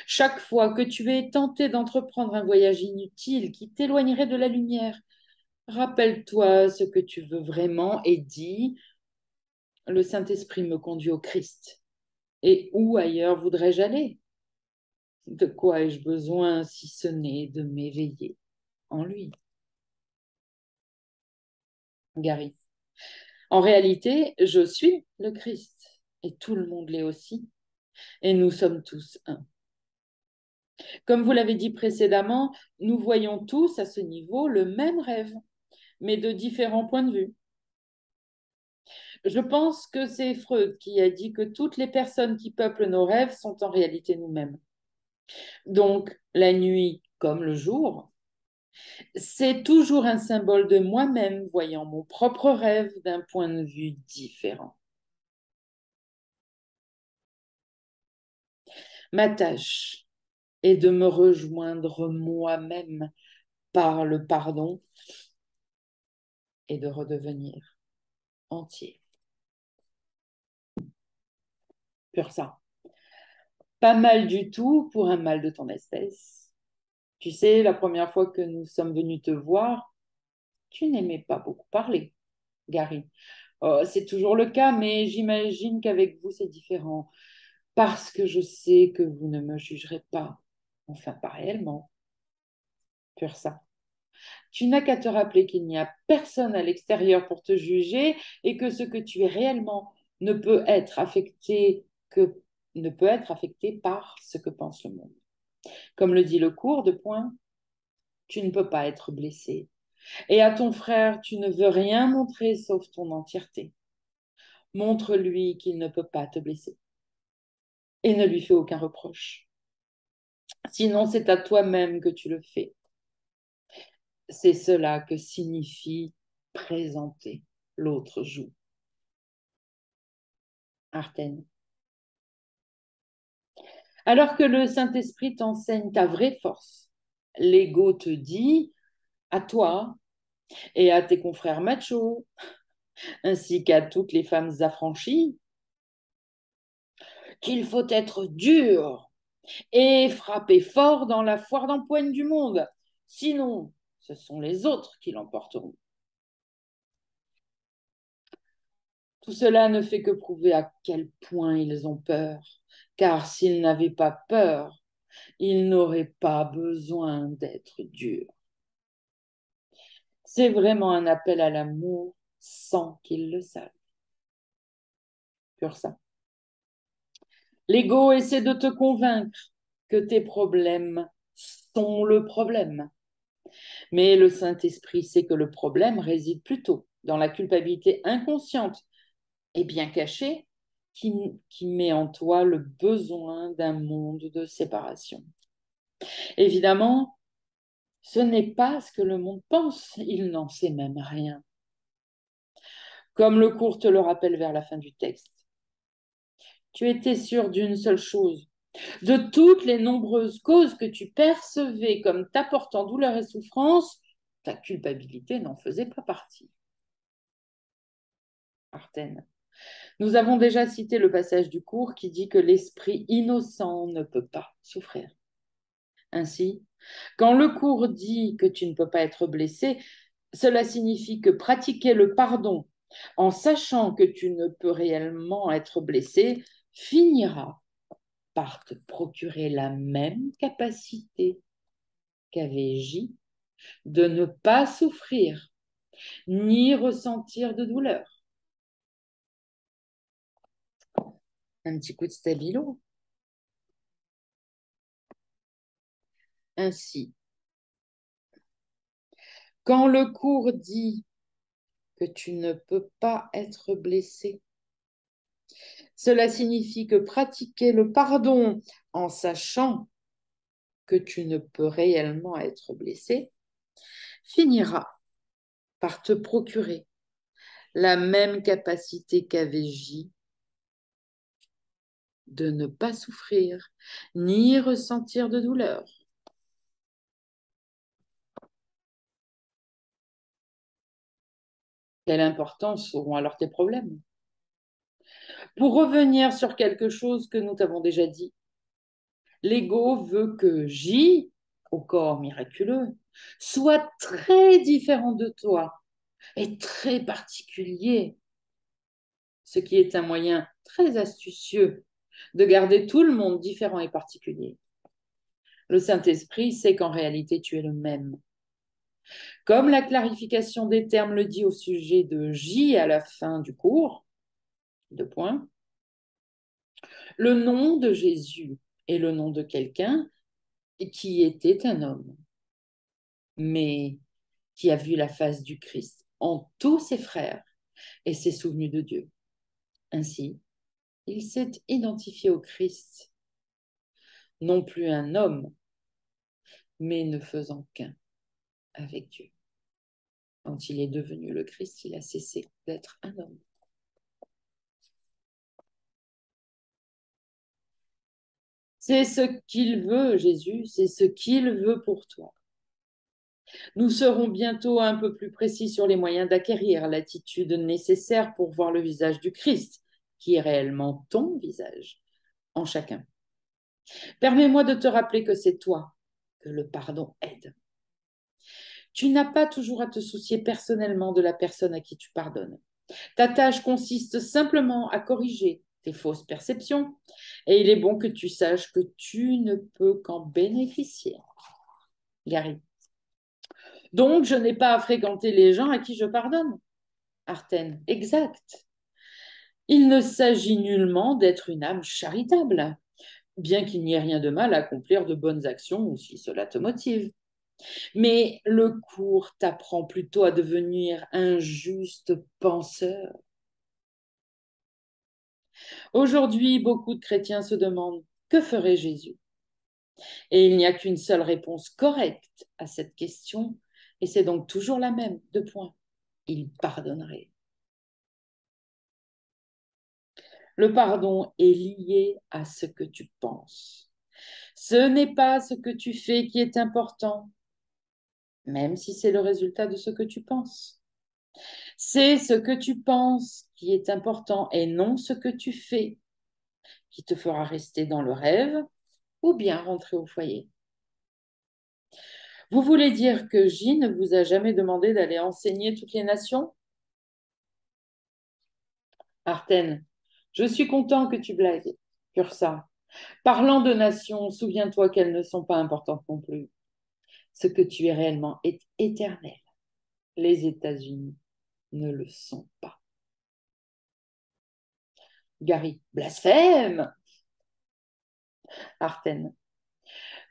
A: chaque fois que tu es tenté d'entreprendre un voyage inutile qui t'éloignerait de la lumière, rappelle-toi ce que tu veux vraiment et dis, le Saint-Esprit me conduit au Christ. Et où ailleurs voudrais-je aller? De quoi ai-je besoin si ce n'est de m'éveiller en lui? Gary. En réalité, je suis le Christ et tout le monde l'est aussi. Et nous sommes tous un. Comme vous l'avez dit précédemment, nous voyons tous à ce niveau le même rêve, mais de différents points de vue. Je pense que c'est Freud qui a dit que toutes les personnes qui peuplent nos rêves sont en réalité nous-mêmes. Donc, la nuit comme le jour, c'est toujours un symbole de moi-même voyant mon propre rêve d'un point de vue différent. Ma tâche est de me rejoindre moi-même par le pardon et de redevenir entier. Pur sang. Pas mal du tout pour un mal de ton espèce. Tu sais, la première fois que nous sommes venus te voir, tu n'aimais pas beaucoup parler, Gary. Oh, c'est toujours le cas, mais j'imagine qu'avec vous, c'est différent. Parce que je sais que vous ne me jugerez pas. Enfin, pas réellement. Pur sang. Tu n'as qu'à te rappeler qu'il n'y a personne à l'extérieur pour te juger et que ce que tu es réellement ne peut être affecté ne peut être affecté par ce que pense le monde. Comme le dit le cours de point, tu ne peux pas être blessé. Et à ton frère, tu ne veux rien montrer sauf ton entièreté. Montre-lui qu'il ne peut pas te blesser et ne lui fais aucun reproche. Sinon, c'est à toi-même que tu le fais. C'est cela que signifie présenter l'autre joue. Artène. Alors que le Saint-Esprit t'enseigne ta vraie force, l'ego te dit à toi et à tes confrères machos, ainsi qu'à toutes les femmes affranchies, qu'il faut être dur et frapper fort dans la foire d'empoigne du monde. Sinon, ce sont les autres qui l'emporteront. Tout cela ne fait que prouver à quel point ils ont peur, car s'ils n'avaient pas peur, ils n'auraient pas besoin d'être durs. C'est vraiment un appel à l'amour sans qu'ils le savent. Pur ça. L'ego essaie de te convaincre que tes problèmes sont le problème. Mais le Saint-Esprit sait que le problème réside plutôt dans la culpabilité inconsciente et bien cachée qui met en toi le besoin d'un monde de séparation. Évidemment, ce n'est pas ce que le monde pense, il n'en sait même rien. Comme le cours te le rappelle vers la fin du texte. Tu étais sûr d'une seule chose. De toutes les nombreuses causes que tu percevais comme t'apportant douleur et souffrance, ta culpabilité n'en faisait pas partie. Artène. Nous avons déjà cité le passage du cours qui dit que l'esprit innocent ne peut pas souffrir. Ainsi, quand le cours dit que tu ne peux pas être blessé, cela signifie que pratiquer le pardon en sachant que tu ne peux réellement être blessé finira par te procurer la même capacité qu'avait J de ne pas souffrir ni ressentir de douleur. Un petit coup de stabilo. Ainsi, quand le cours dit que tu ne peux pas être blessé, cela signifie que pratiquer le pardon en sachant que tu ne peux réellement être blessé finira par te procurer la même capacité qu'avait J de ne pas souffrir ni ressentir de douleur. Quelle importance auront alors tes problèmes? Pour revenir sur quelque chose que nous t'avons déjà dit, l'ego veut que J, au corps miraculeux, soit très différent de toi et très particulier, ce qui est un moyen très astucieux de garder tout le monde différent et particulier. Le Saint-Esprit sait qu'en réalité tu es le même. Comme la clarification des termes le dit au sujet de J à la fin du cours, deux points, le nom de Jésus est le nom de quelqu'un qui était un homme, mais qui a vu la face du Christ en tous ses frères et s'est souvenu de Dieu. Ainsi, il s'est identifié au Christ, non plus un homme, mais ne faisant qu'un avec Dieu. Quand il est devenu le Christ, il a cessé d'être un homme. C'est ce qu'il veut, Jésus, c'est ce qu'il veut pour toi. Nous serons bientôt un peu plus précis sur les moyens d'acquérir l'attitude nécessaire pour voir le visage du Christ, qui est réellement ton visage, en chacun. Permets-moi de te rappeler que c'est toi que le pardon aide. Tu n'as pas toujours à te soucier personnellement de la personne à qui tu pardonnes. Ta tâche consiste simplement à corriger tes fausses perceptions et il est bon que tu saches que tu ne peux qu'en bénéficier. Gary. Donc, je n'ai pas à fréquenter les gens à qui je pardonne. Arten. Exact. Il ne s'agit nullement d'être une âme charitable, bien qu'il n'y ait rien de mal à accomplir de bonnes actions si cela te motive. Mais le cours t'apprend plutôt à devenir un juste penseur. Aujourd'hui, beaucoup de chrétiens se demandent que ferait Jésus? Et il n'y a qu'une seule réponse correcte à cette question, et c'est donc toujours la même, deux points. Il pardonnerait. Le pardon est lié à ce que tu penses. Ce n'est pas ce que tu fais qui est important, même si c'est le résultat de ce que tu penses. C'est ce que tu penses qui est important et non ce que tu fais qui te fera rester dans le rêve ou bien rentrer au foyer. Vous voulez dire que J ne vous a jamais demandé d'aller enseigner toutes les nations? Arten, je suis content que tu blagues. Cursa, parlant de nations, souviens-toi qu'elles ne sont pas importantes non plus. Ce que tu es réellement est éternel. Les États-Unis ne le sont pas. Gary, blasphème! Arten,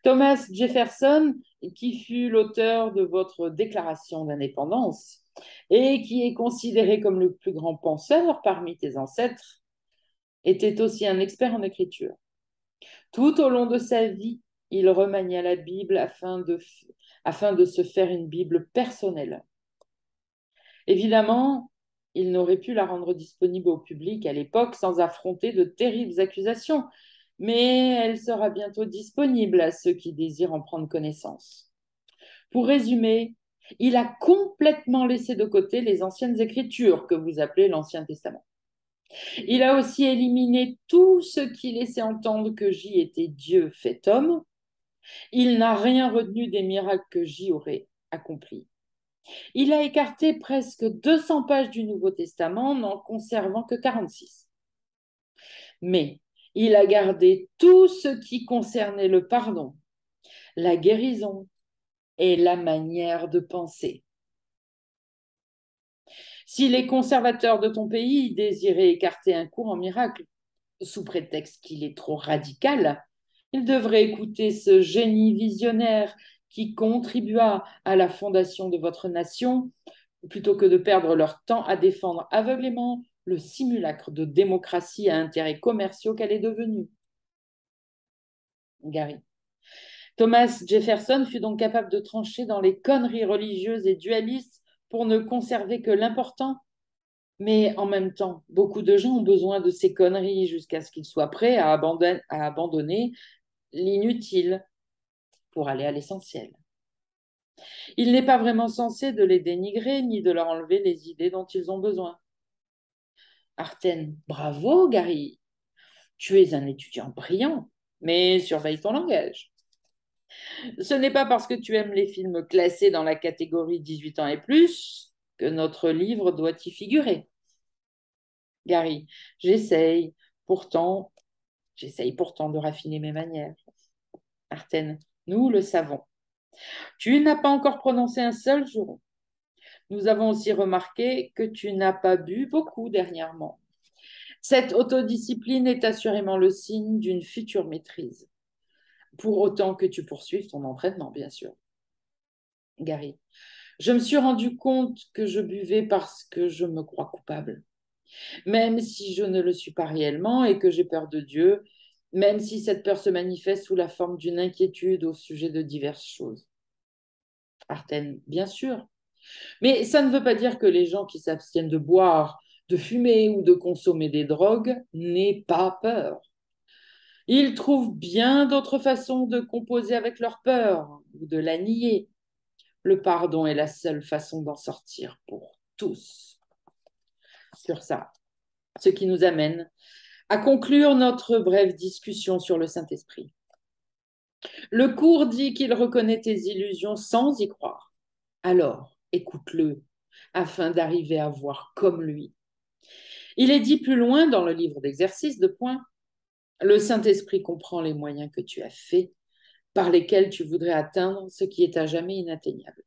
A: Thomas Jefferson, qui fut l'auteur de votre déclaration d'indépendance et qui est considéré comme le plus grand penseur parmi tes ancêtres, était aussi un expert en écriture. Tout au long de sa vie, il remania la Bible afin de se faire une Bible personnelle. Évidemment, il n'aurait pu la rendre disponible au public à l'époque sans affronter de terribles accusations, mais elle sera bientôt disponible à ceux qui désirent en prendre connaissance. Pour résumer, il a complètement laissé de côté les anciennes écritures que vous appelez l'Ancien Testament. Il a aussi éliminé tout ce qui laissait entendre que J était Dieu fait homme. Il n'a rien retenu des miracles que J aurait accomplis. Il a écarté presque 200 pages du Nouveau Testament, n'en conservant que 46. Mais il a gardé tout ce qui concernait le pardon, la guérison et la manière de penser. Si les conservateurs de ton pays désiraient écarter un cours en miracle, sous prétexte qu'il est trop radical, ils devraient écouter ce génie visionnaire qui contribua à la fondation de votre nation, plutôt que de perdre leur temps à défendre aveuglément le simulacre de démocratie à intérêts commerciaux qu'elle est devenue. Gary. Thomas Jefferson fut donc capable de trancher dans les conneries religieuses et dualistes pour ne conserver que l'important. Mais en même temps, beaucoup de gens ont besoin de ces conneries jusqu'à ce qu'ils soient prêts à abandonner l'inutile pour aller à l'essentiel. Il n'est pas vraiment censé de les dénigrer ni de leur enlever les idées dont ils ont besoin. Arten, bravo Gary, tu es un étudiant brillant, mais surveille ton langage. Ce n'est pas parce que tu aimes les films classés dans la catégorie 18 ans et plus que notre livre doit y figurer. Gary, j'essaye pourtant, j'essaye pourtant de raffiner mes manières. Arten, nous le savons. Tu n'as pas encore prononcé un seul juron. Nous avons aussi remarqué que tu n'as pas bu beaucoup dernièrement. Cette autodiscipline est assurément le signe d'une future maîtrise, pour autant que tu poursuives ton entraînement, bien sûr. Gary, je me suis rendu compte que je buvais parce que je me crois coupable. Même si je ne le suis pas réellement et que j'ai peur de Dieu, même si cette peur se manifeste sous la forme d'une inquiétude au sujet de diverses choses. Arten, bien sûr. Mais ça ne veut pas dire que les gens qui s'abstiennent de boire, de fumer ou de consommer des drogues n'aient pas peur. Ils trouvent bien d'autres façons de composer avec leur peur ou de la nier. Le pardon est la seule façon d'en sortir pour tous. Sur ça, ce qui nous amène à conclure notre brève discussion sur le Saint-Esprit. Le cours dit qu'il reconnaît tes illusions sans y croire. Alors, écoute-le, afin d'arriver à voir comme lui. Il est dit plus loin dans le livre d'exercices de points, le Saint-Esprit comprend les moyens que tu as faits, par lesquels tu voudrais atteindre ce qui est à jamais inatteignable.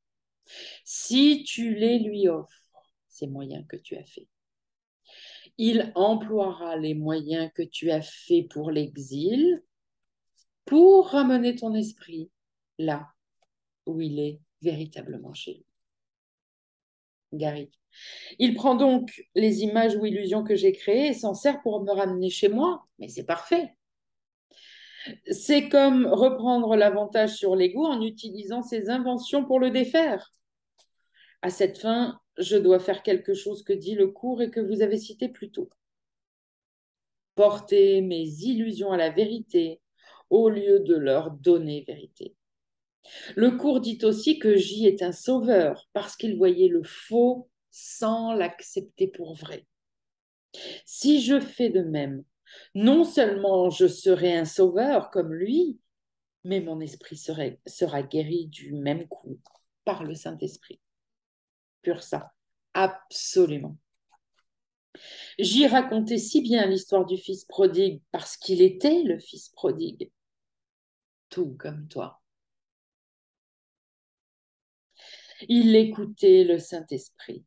A: Si tu les lui offres, ces moyens que tu as faits, il emploiera les moyens que tu as faits pour l'exil pour ramener ton esprit là où il est véritablement chez lui. Gary. Il prend donc les images ou illusions que j'ai créées et s'en sert pour me ramener chez moi. Mais c'est parfait. C'est comme reprendre l'avantage sur l'ego en utilisant ses inventions pour le défaire. À cette fin, je dois faire quelque chose que dit le cours et que vous avez cité plus tôt. Porter mes illusions à la vérité au lieu de leur donner vérité. Le cours dit aussi que J est un sauveur parce qu'il voyait le faux sans l'accepter pour vrai. Si je fais de même, non seulement je serai un sauveur comme lui, mais mon esprit sera guéri du même coup par le Saint-Esprit. Pur ça, absolument. J'y racontais si bien l'histoire du fils prodigue parce qu'il était le fils prodigue, tout comme toi. Il écoutait le Saint-Esprit.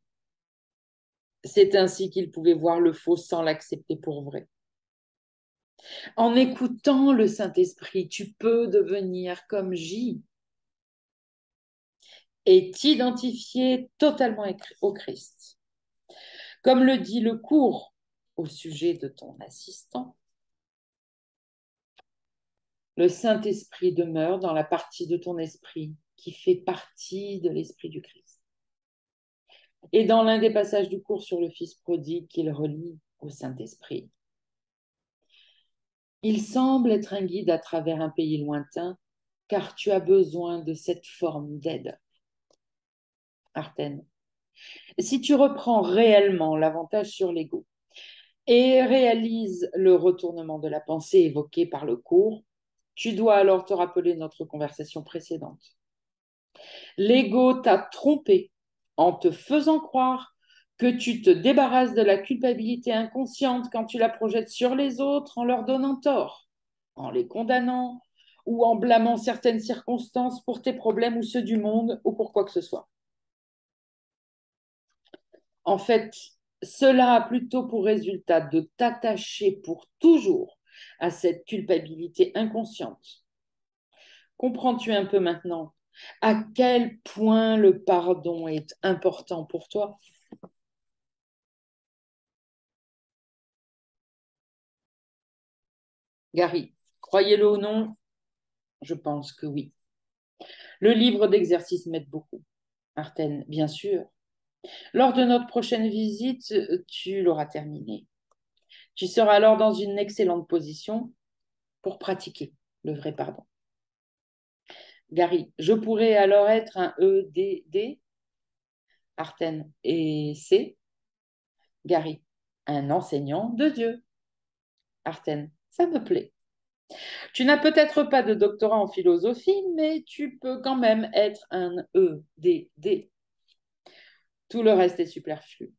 A: C'est ainsi qu'il pouvait voir le faux sans l'accepter pour vrai. En écoutant le Saint-Esprit, tu peux devenir comme J et t'identifier totalement au Christ. Comme le dit le cours au sujet de ton assistant, le Saint-Esprit demeure dans la partie de ton esprit qui fait partie de l'esprit du Christ. Et dans l'un des passages du cours sur le Fils prodigue qu'il relie au Saint-Esprit, il semble être un guide à travers un pays lointain, car tu as besoin de cette forme d'aide. Arten, si tu reprends réellement l'avantage sur l'ego et réalises le retournement de la pensée évoqué par le cours, tu dois alors te rappeler notre conversation précédente. L'ego t'a trompé en te faisant croire que tu te débarrasses de la culpabilité inconsciente quand tu la projettes sur les autres en leur donnant tort, en les condamnant ou en blâmant certaines circonstances pour tes problèmes ou ceux du monde ou pour quoi que ce soit. En fait, cela a plutôt pour résultat de t'attacher pour toujours à cette culpabilité inconsciente. Comprends-tu un peu maintenant à quel point le pardon est important pour toi? Gary, croyez-le ou non, je pense que oui. Le livre d'exercice m'aide beaucoup. Arten, bien sûr. Lors de notre prochaine visite, tu l'auras terminé. Tu seras alors dans une excellente position pour pratiquer le vrai pardon. Gary, je pourrais alors être un EDD, Arten et C. Gary, un enseignant de Dieu. Arten, ça me plaît. Tu n'as peut-être pas de doctorat en philosophie, mais tu peux quand même être un EDD. Tout le reste est superflu.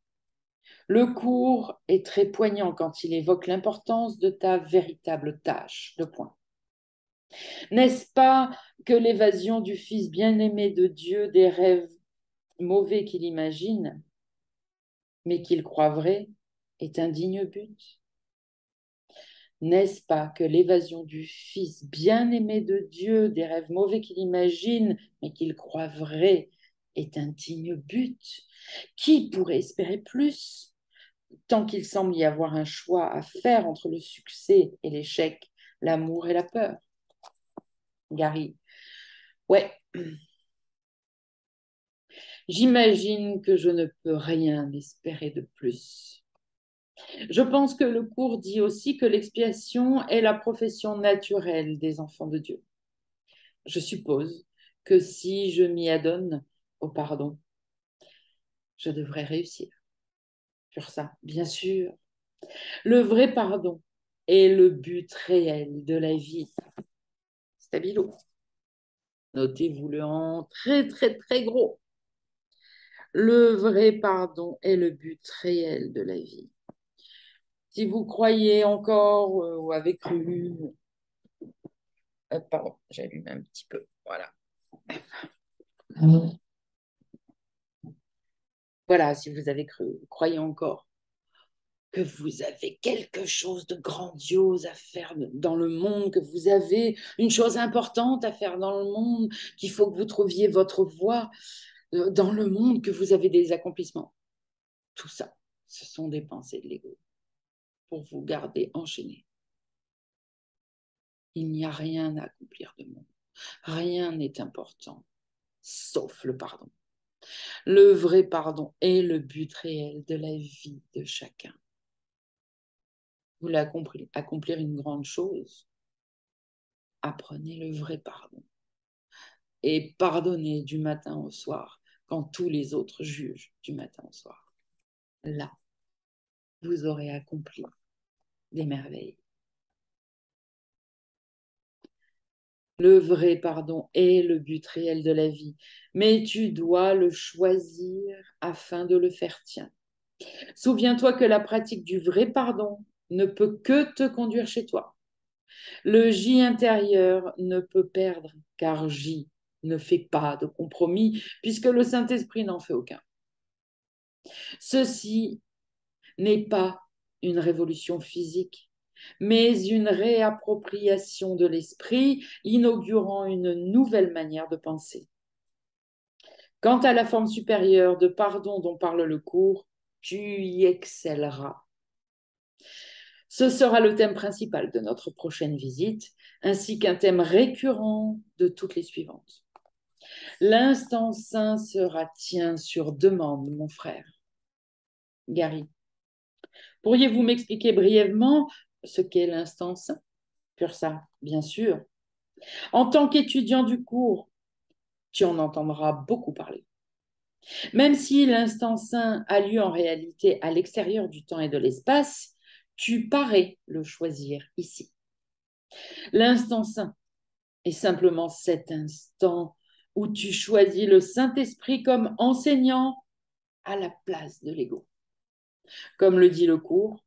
A: Le cours est très poignant quand il évoque l'importance de ta véritable tâche. Deux points. N'est-ce pas que l'évasion du Fils bien-aimé de Dieu des rêves mauvais qu'il imagine, mais qu'il croit vrai, est un digne but? N'est-ce pas que l'évasion du Fils bien-aimé de Dieu des rêves mauvais qu'il imagine, mais qu'il croit vrai, est un digne but? Qui pourrait espérer plus, tant qu'il semble y avoir un choix à faire entre le succès et l'échec, l'amour et la peur? Gary, ouais, j'imagine que je ne peux rien espérer de plus. Je pense que le cours dit aussi que l'expiation est la profession naturelle des enfants de Dieu. Je suppose que si je m'y adonne, au pardon, je devrais réussir sur ça, bien sûr. Le vrai pardon est le but réel de la vie. Stabilo. Notez-vous-le en très, très, très gros. Le vrai pardon est le but réel de la vie. Si vous croyez encore ou avez cru, pardon, j'allume un petit peu, voilà. Voilà, si vous avez cru, vous croyez encore que vous avez quelque chose de grandiose à faire dans le monde, que vous avez une chose importante à faire dans le monde, qu'il faut que vous trouviez votre voie dans le monde, que vous avez des accomplissements. Tout ça, ce sont des pensées de l'ego pour vous garder enchaîné. Il n'y a rien à accomplir de monde. Rien n'est important, sauf le pardon. Le vrai pardon est le but réel de la vie de chacun. Vous voulez accomplir une grande chose, apprenez le vrai pardon. Et pardonnez du matin au soir quand tous les autres jugent du matin au soir. Là, vous aurez accompli des merveilles. Le vrai pardon est le but réel de la vie, mais tu dois le choisir afin de le faire tien. Souviens-toi que la pratique du vrai pardon ne peut que te conduire chez toi. Le J intérieur ne peut perdre, car J ne fait pas de compromis, puisque le Saint-Esprit n'en fait aucun. Ceci n'est pas une révolution physique, mais une réappropriation de l'esprit, inaugurant une nouvelle manière de penser. Quant à la forme supérieure de pardon dont parle le cours, tu y excelleras. Ce sera le thème principal de notre prochaine visite, ainsi qu'un thème récurrent de toutes les suivantes. L'instant saint sera tien sur demande, mon frère. Gary, pourriez-vous m'expliquer brièvement ce qu'est l'instant saint? Pur ça, bien sûr. En tant qu'étudiant du cours, tu en entendras beaucoup parler. Même si l'instant saint a lieu en réalité à l'extérieur du temps et de l'espace, tu parais le choisir ici. L'instant saint est simplement cet instant où tu choisis le Saint-Esprit comme enseignant à la place de l'ego. Comme le dit le cours,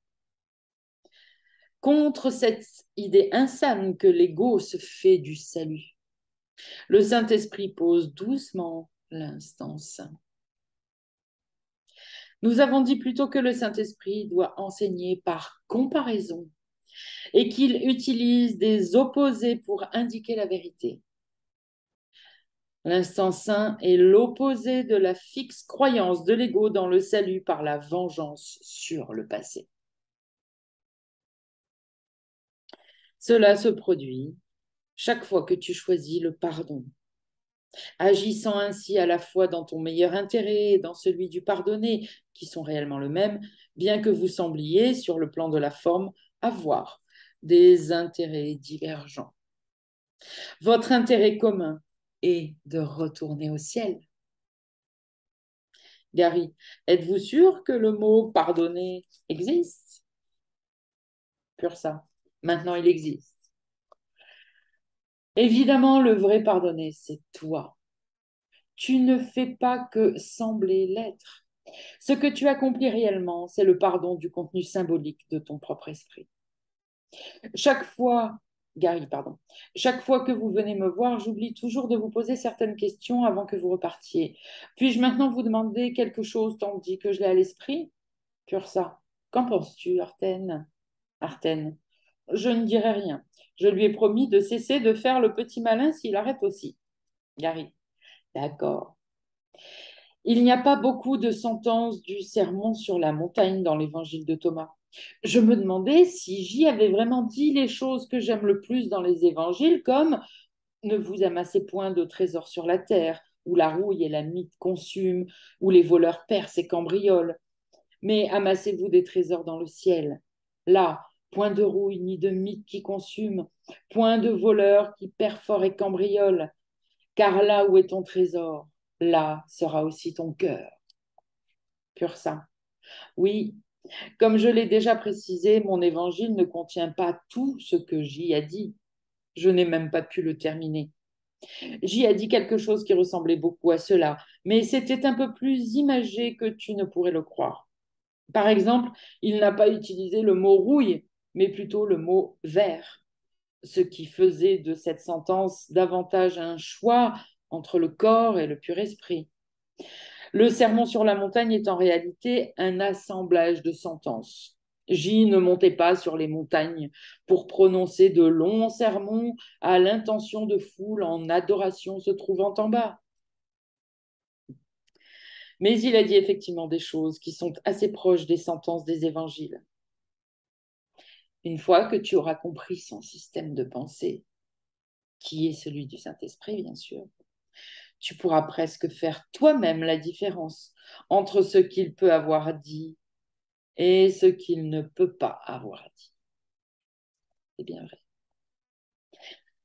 A: contre cette idée insane que l'ego se fait du salut, le Saint-Esprit pose doucement l'instant saint. Nous avons dit plutôt que le Saint-Esprit doit enseigner par comparaison et qu'il utilise des opposés pour indiquer la vérité. L'instant saint est l'opposé de la fixe croyance de l'ego dans le salut par la vengeance sur le passé. Cela se produit chaque fois que tu choisis le pardon, agissant ainsi à la fois dans ton meilleur intérêt et dans celui du pardonné, qui sont réellement le même, bien que vous sembliez, sur le plan de la forme, avoir des intérêts divergents. Votre intérêt commun est de retourner au ciel. Gary, êtes-vous sûr que le mot pardonner existe? Pur ça. Maintenant, il existe. Évidemment, le vrai pardonner, c'est toi. Tu ne fais pas que sembler l'être. Ce que tu accomplis réellement, c'est le pardon du contenu symbolique de ton propre esprit. Chaque fois, Gary, pardon, chaque fois que vous venez me voir, j'oublie toujours de vous poser certaines questions avant que vous repartiez. Puis-je maintenant vous demander quelque chose tandis que je l'ai à l'esprit? Pur ça. Qu'en penses-tu, Artène? Artène. Je ne dirai rien. Je lui ai promis de cesser de faire le petit malin s'il arrête aussi. Gary. D'accord. Il n'y a pas beaucoup de sentences du sermon sur la montagne dans l'évangile de Thomas. Je me demandais si j'y avais vraiment dit les choses que j'aime le plus dans les évangiles, comme ne vous amassez point de trésors sur la terre, où la rouille et la mie consument, où les voleurs percent et cambriolent, mais amassez-vous des trésors dans le ciel. Là, point de rouille ni de mie qui consument, point de voleurs qui perforent et cambriolent, car là où est ton trésor, là sera aussi ton cœur. Pur sang. Oui, comme je l'ai déjà précisé, mon évangile ne contient pas tout ce que j'y ai dit. Je n'ai même pas pu le terminer. J'y ai dit quelque chose qui ressemblait beaucoup à cela, mais c'était un peu plus imagé que tu ne pourrais le croire. Par exemple, il n'a pas utilisé le mot rouille, mais plutôt le mot vert, ce qui faisait de cette sentence davantage un choix entre le corps et le pur esprit. Le sermon sur la montagne est en réalité un assemblage de sentences. J ne montait pas sur les montagnes pour prononcer de longs sermons à l'intention de foule en adoration se trouvant en bas. Mais il a dit effectivement des choses qui sont assez proches des sentences des évangiles. Une fois que tu auras compris son système de pensée, qui est celui du Saint-Esprit, bien sûr, tu pourras presque faire toi-même la différence entre ce qu'il peut avoir dit et ce qu'il ne peut pas avoir dit. C'est bien vrai.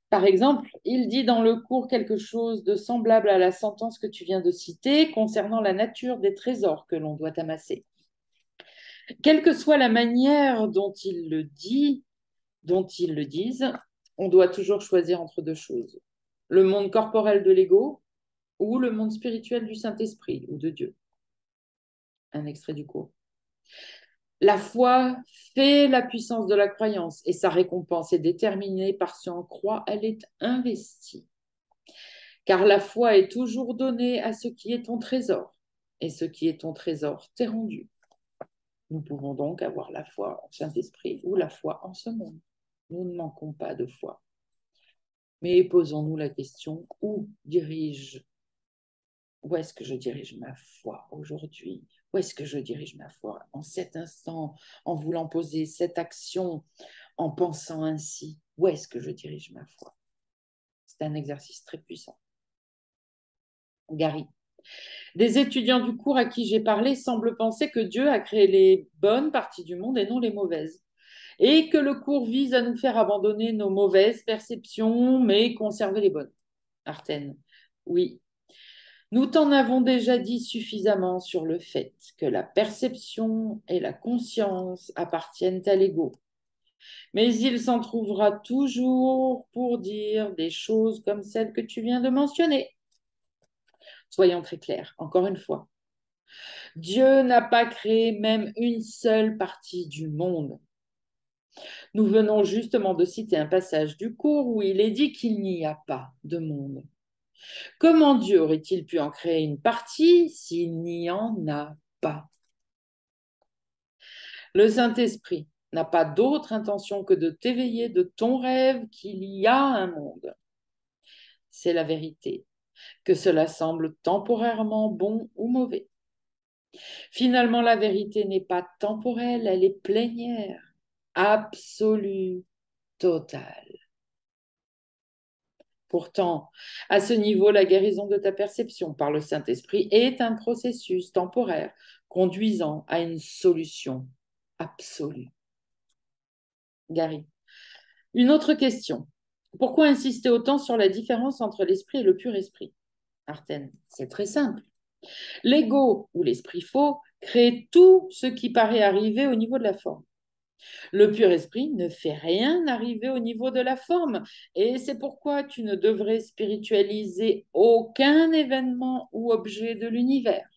A: Par exemple, il dit dans le cours quelque chose de semblable à la sentence que tu viens de citer concernant la nature des trésors que l'on doit amasser. Quelle que soit la manière dont il le dit, dont ils le disent, on doit toujours choisir entre deux choses. Le monde corporel de l'ego ou le monde spirituel du Saint-Esprit ou de Dieu. Un extrait du cours. La foi fait la puissance de la croyance et sa récompense est déterminée par ce en quoi elle est investie. Car la foi est toujours donnée à ce qui est ton trésor et ce qui est ton trésor t'est rendu. Nous pouvons donc avoir la foi en Saint-Esprit ou la foi en ce monde. Nous ne manquons pas de foi. Mais posons-nous la question, où est-ce que je dirige ma foi aujourd'hui? Où est-ce que je dirige ma foi en cet instant, en voulant poser cette action, en pensant ainsi? Où est-ce que je dirige ma foi? C'est un exercice très puissant. Gary. Des étudiants du cours à qui j'ai parlé semblent penser que Dieu a créé les bonnes parties du monde et non les mauvaises. Et que le cours vise à nous faire abandonner nos mauvaises perceptions, mais conserver les bonnes. Artène. Oui, nous t'en avons déjà dit suffisamment sur le fait que la perception et la conscience appartiennent à l'ego. Mais il s'en trouvera toujours pour dire des choses comme celles que tu viens de mentionner. Soyons très clairs, encore une fois. Dieu n'a pas créé même une seule partie du monde. Nous venons justement de citer un passage du cours où il est dit qu'il n'y a pas de monde. Comment Dieu aurait-il pu en créer une partie s'il n'y en a pas? Le Saint-Esprit n'a pas d'autre intention que de t'éveiller de ton rêve qu'il y a un monde. C'est la vérité, que cela semble temporairement bon ou mauvais. Finalement, la vérité n'est pas temporelle, elle est plénière, absolue, totale. Pourtant, à ce niveau, la guérison de ta perception par le Saint-Esprit est un processus temporaire conduisant à une solution absolue. Gary. Une autre question. Pourquoi insister autant sur la différence entre l'esprit et le pur esprit? Artène, c'est très simple. L'ego ou l'esprit faux crée tout ce qui paraît arriver au niveau de la forme. Le pur esprit ne fait rien arriver au niveau de la forme et c'est pourquoi tu ne devrais spiritualiser aucun événement ou objet de l'univers.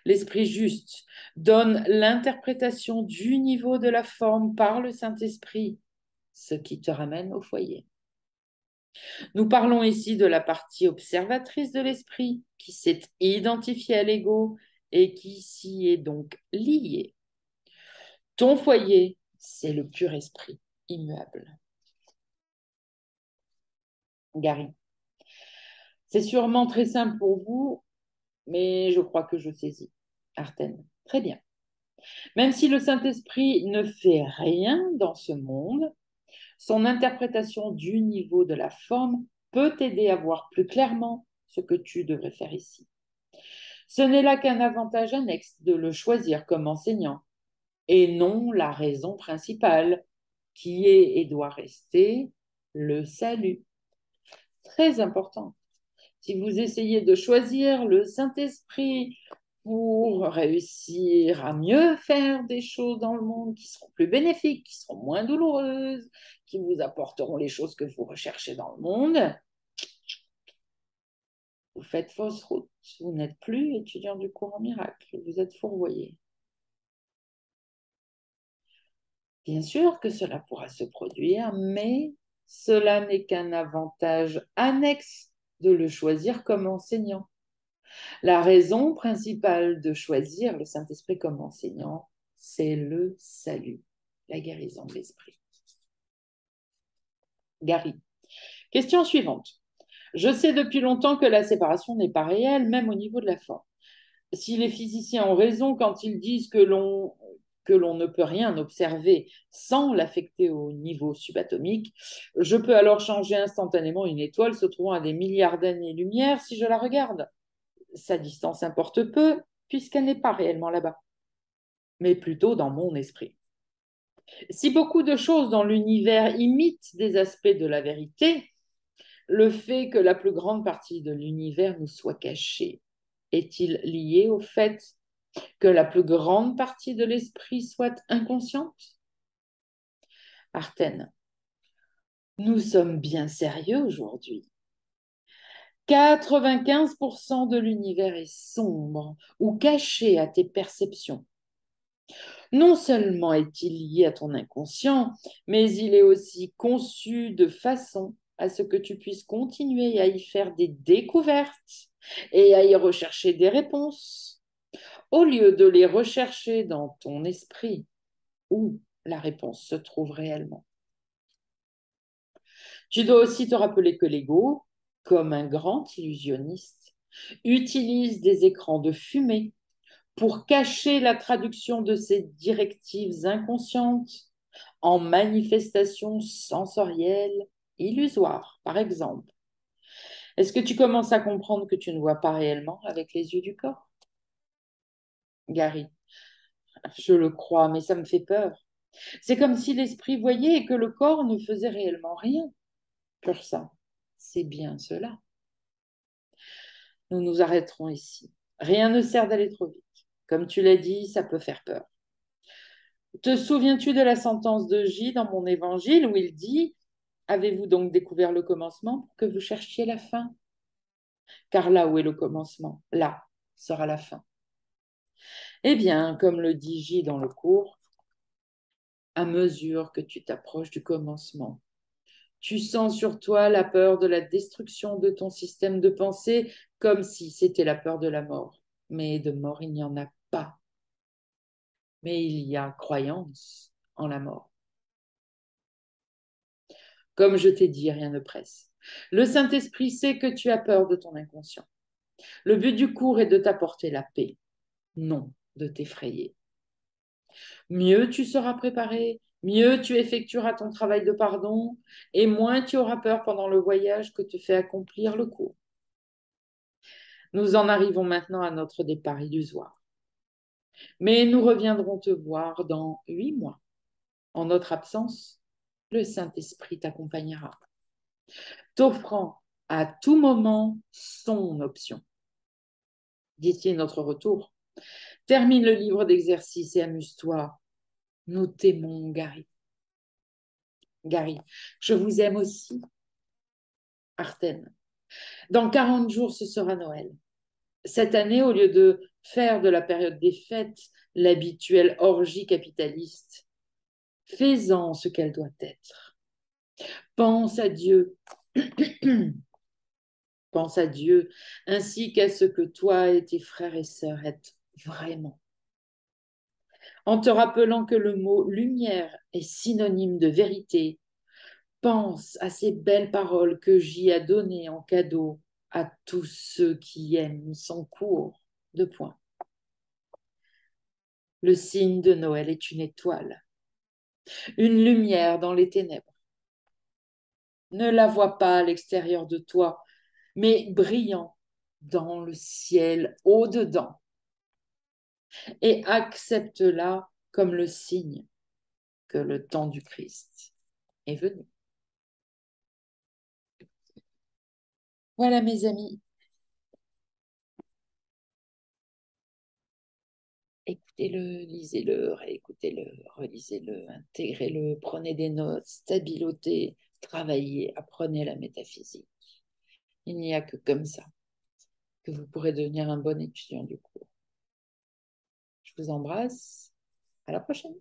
A: L'esprit juste donne l'interprétation du niveau de la forme par le Saint-Esprit, ce qui te ramène au foyer. Nous parlons ici de la partie observatrice de l'esprit qui s'est identifiée à l'ego et qui s'y est donc liée. Ton foyer, c'est le pur esprit, immuable. Gary. C'est sûrement très simple pour vous, mais je crois que je saisis. Artène. Très bien. Même si le Saint-Esprit ne fait rien dans ce monde, son interprétation du niveau de la forme peut t'aider à voir plus clairement ce que tu devrais faire ici. Ce n'est là qu'un avantage annexe de le choisir comme enseignant, et non la raison principale, qui est et doit rester le salut. Très important. Si vous essayez de choisir le Saint-Esprit pour réussir à mieux faire des choses dans le monde qui seront plus bénéfiques, qui seront moins douloureuses, qui vous apporteront les choses que vous recherchez dans le monde, vous faites fausse route. Vous n'êtes plus étudiant du cours en miracle. Vous êtes fourvoyé. Bien sûr que cela pourra se produire, mais cela n'est qu'un avantage annexe de le choisir comme enseignant. La raison principale de choisir le Saint-Esprit comme enseignant, c'est le salut, la guérison de l'esprit. Gary. Question suivante. Je sais depuis longtemps que la séparation n'est pas réelle, même au niveau de la forme. Si les physiciens ont raison quand ils disent que l'on ne peut rien observer sans l'affecter au niveau subatomique, je peux alors changer instantanément une étoile se trouvant à des milliards d'années-lumière si je la regarde. Sa distance importe peu, puisqu'elle n'est pas réellement là-bas, mais plutôt dans mon esprit. Si beaucoup de choses dans l'univers imitent des aspects de la vérité, le fait que la plus grande partie de l'univers nous soit cachée est-il lié au fait que la plus grande partie de l'esprit soit inconsciente? Artène, nous sommes bien sérieux aujourd'hui. 95% de l'univers est sombre ou caché à tes perceptions. Non seulement est-il lié à ton inconscient, mais il est aussi conçu de façon à ce que tu puisses continuer à y faire des découvertes et à y rechercher des réponses, au lieu de les rechercher dans ton esprit où la réponse se trouve réellement. Tu dois aussi te rappeler que l'ego, comme un grand illusionniste, utilise des écrans de fumée pour cacher la traduction de ses directives inconscientes en manifestations sensorielles illusoires, par exemple. Est-ce que tu commences à comprendre que tu ne vois pas réellement avec les yeux du corps? Gary, je le crois, mais ça me fait peur. C'est comme si l'esprit voyait et que le corps ne faisait réellement rien. Pur sang, c'est bien cela. Nous nous arrêterons ici. Rien ne sert d'aller trop vite. Comme tu l'as dit, ça peut faire peur. Te souviens-tu de la sentence de J dans mon évangile où il dit: avez-vous donc découvert le commencement pour que vous cherchiez la fin? Car là où est le commencement, là sera la fin. Eh bien, comme le dit J dans le cours, à mesure que tu t'approches du commencement, tu sens sur toi la peur de la destruction de ton système de pensée comme si c'était la peur de la mort. Mais de mort, il n'y en a pas. Mais il y a croyance en la mort. Comme je t'ai dit, rien ne presse. Le Saint-Esprit sait que tu as peur de ton inconscient. Le but du cours est de t'apporter la paix, non de t'effrayer. Mieux tu seras préparé, mieux tu effectueras ton travail de pardon, et moins tu auras peur pendant le voyage que te fait accomplir le cours. Nous en arrivons maintenant à notre départ illusoire. Mais nous reviendrons te voir dans 8 mois. En notre absence, le Saint-Esprit t'accompagnera, t'offrant à tout moment son option. D'ici notre retour, termine le livre d'exercices et amuse-toi. Nous t'aimons, Gary. Gary, je vous aime aussi. Artène. Dans 40 jours, ce sera Noël. Cette année, au lieu de faire de la période des fêtes l'habituelle orgie capitaliste, fais-en ce qu'elle doit être. Pense à Dieu. Pense à Dieu, ainsi qu'à ce que toi et tes frères et sœurs êtes vraiment. En te rappelant que le mot lumière est synonyme de vérité, pense à ces belles paroles que J a données en cadeau à tous ceux qui aiment son cours. Deux points. Le signe de Noël est une étoile, une lumière dans les ténèbres. Ne la vois pas à l'extérieur de toi, mais brillant dans le ciel au-dedans. Et accepte-la comme le signe que le temps du Christ est venu. Voilà mes amis, Écoutez-le, lisez-le, réécoutez-le, relisez-le, intégrez-le, prenez des notes, stabilotez, travaillez, apprenez la métaphysique. Il n'y a que comme ça que vous pourrez devenir un bon étudiant du cours. Je vous embrasse. À la prochaine.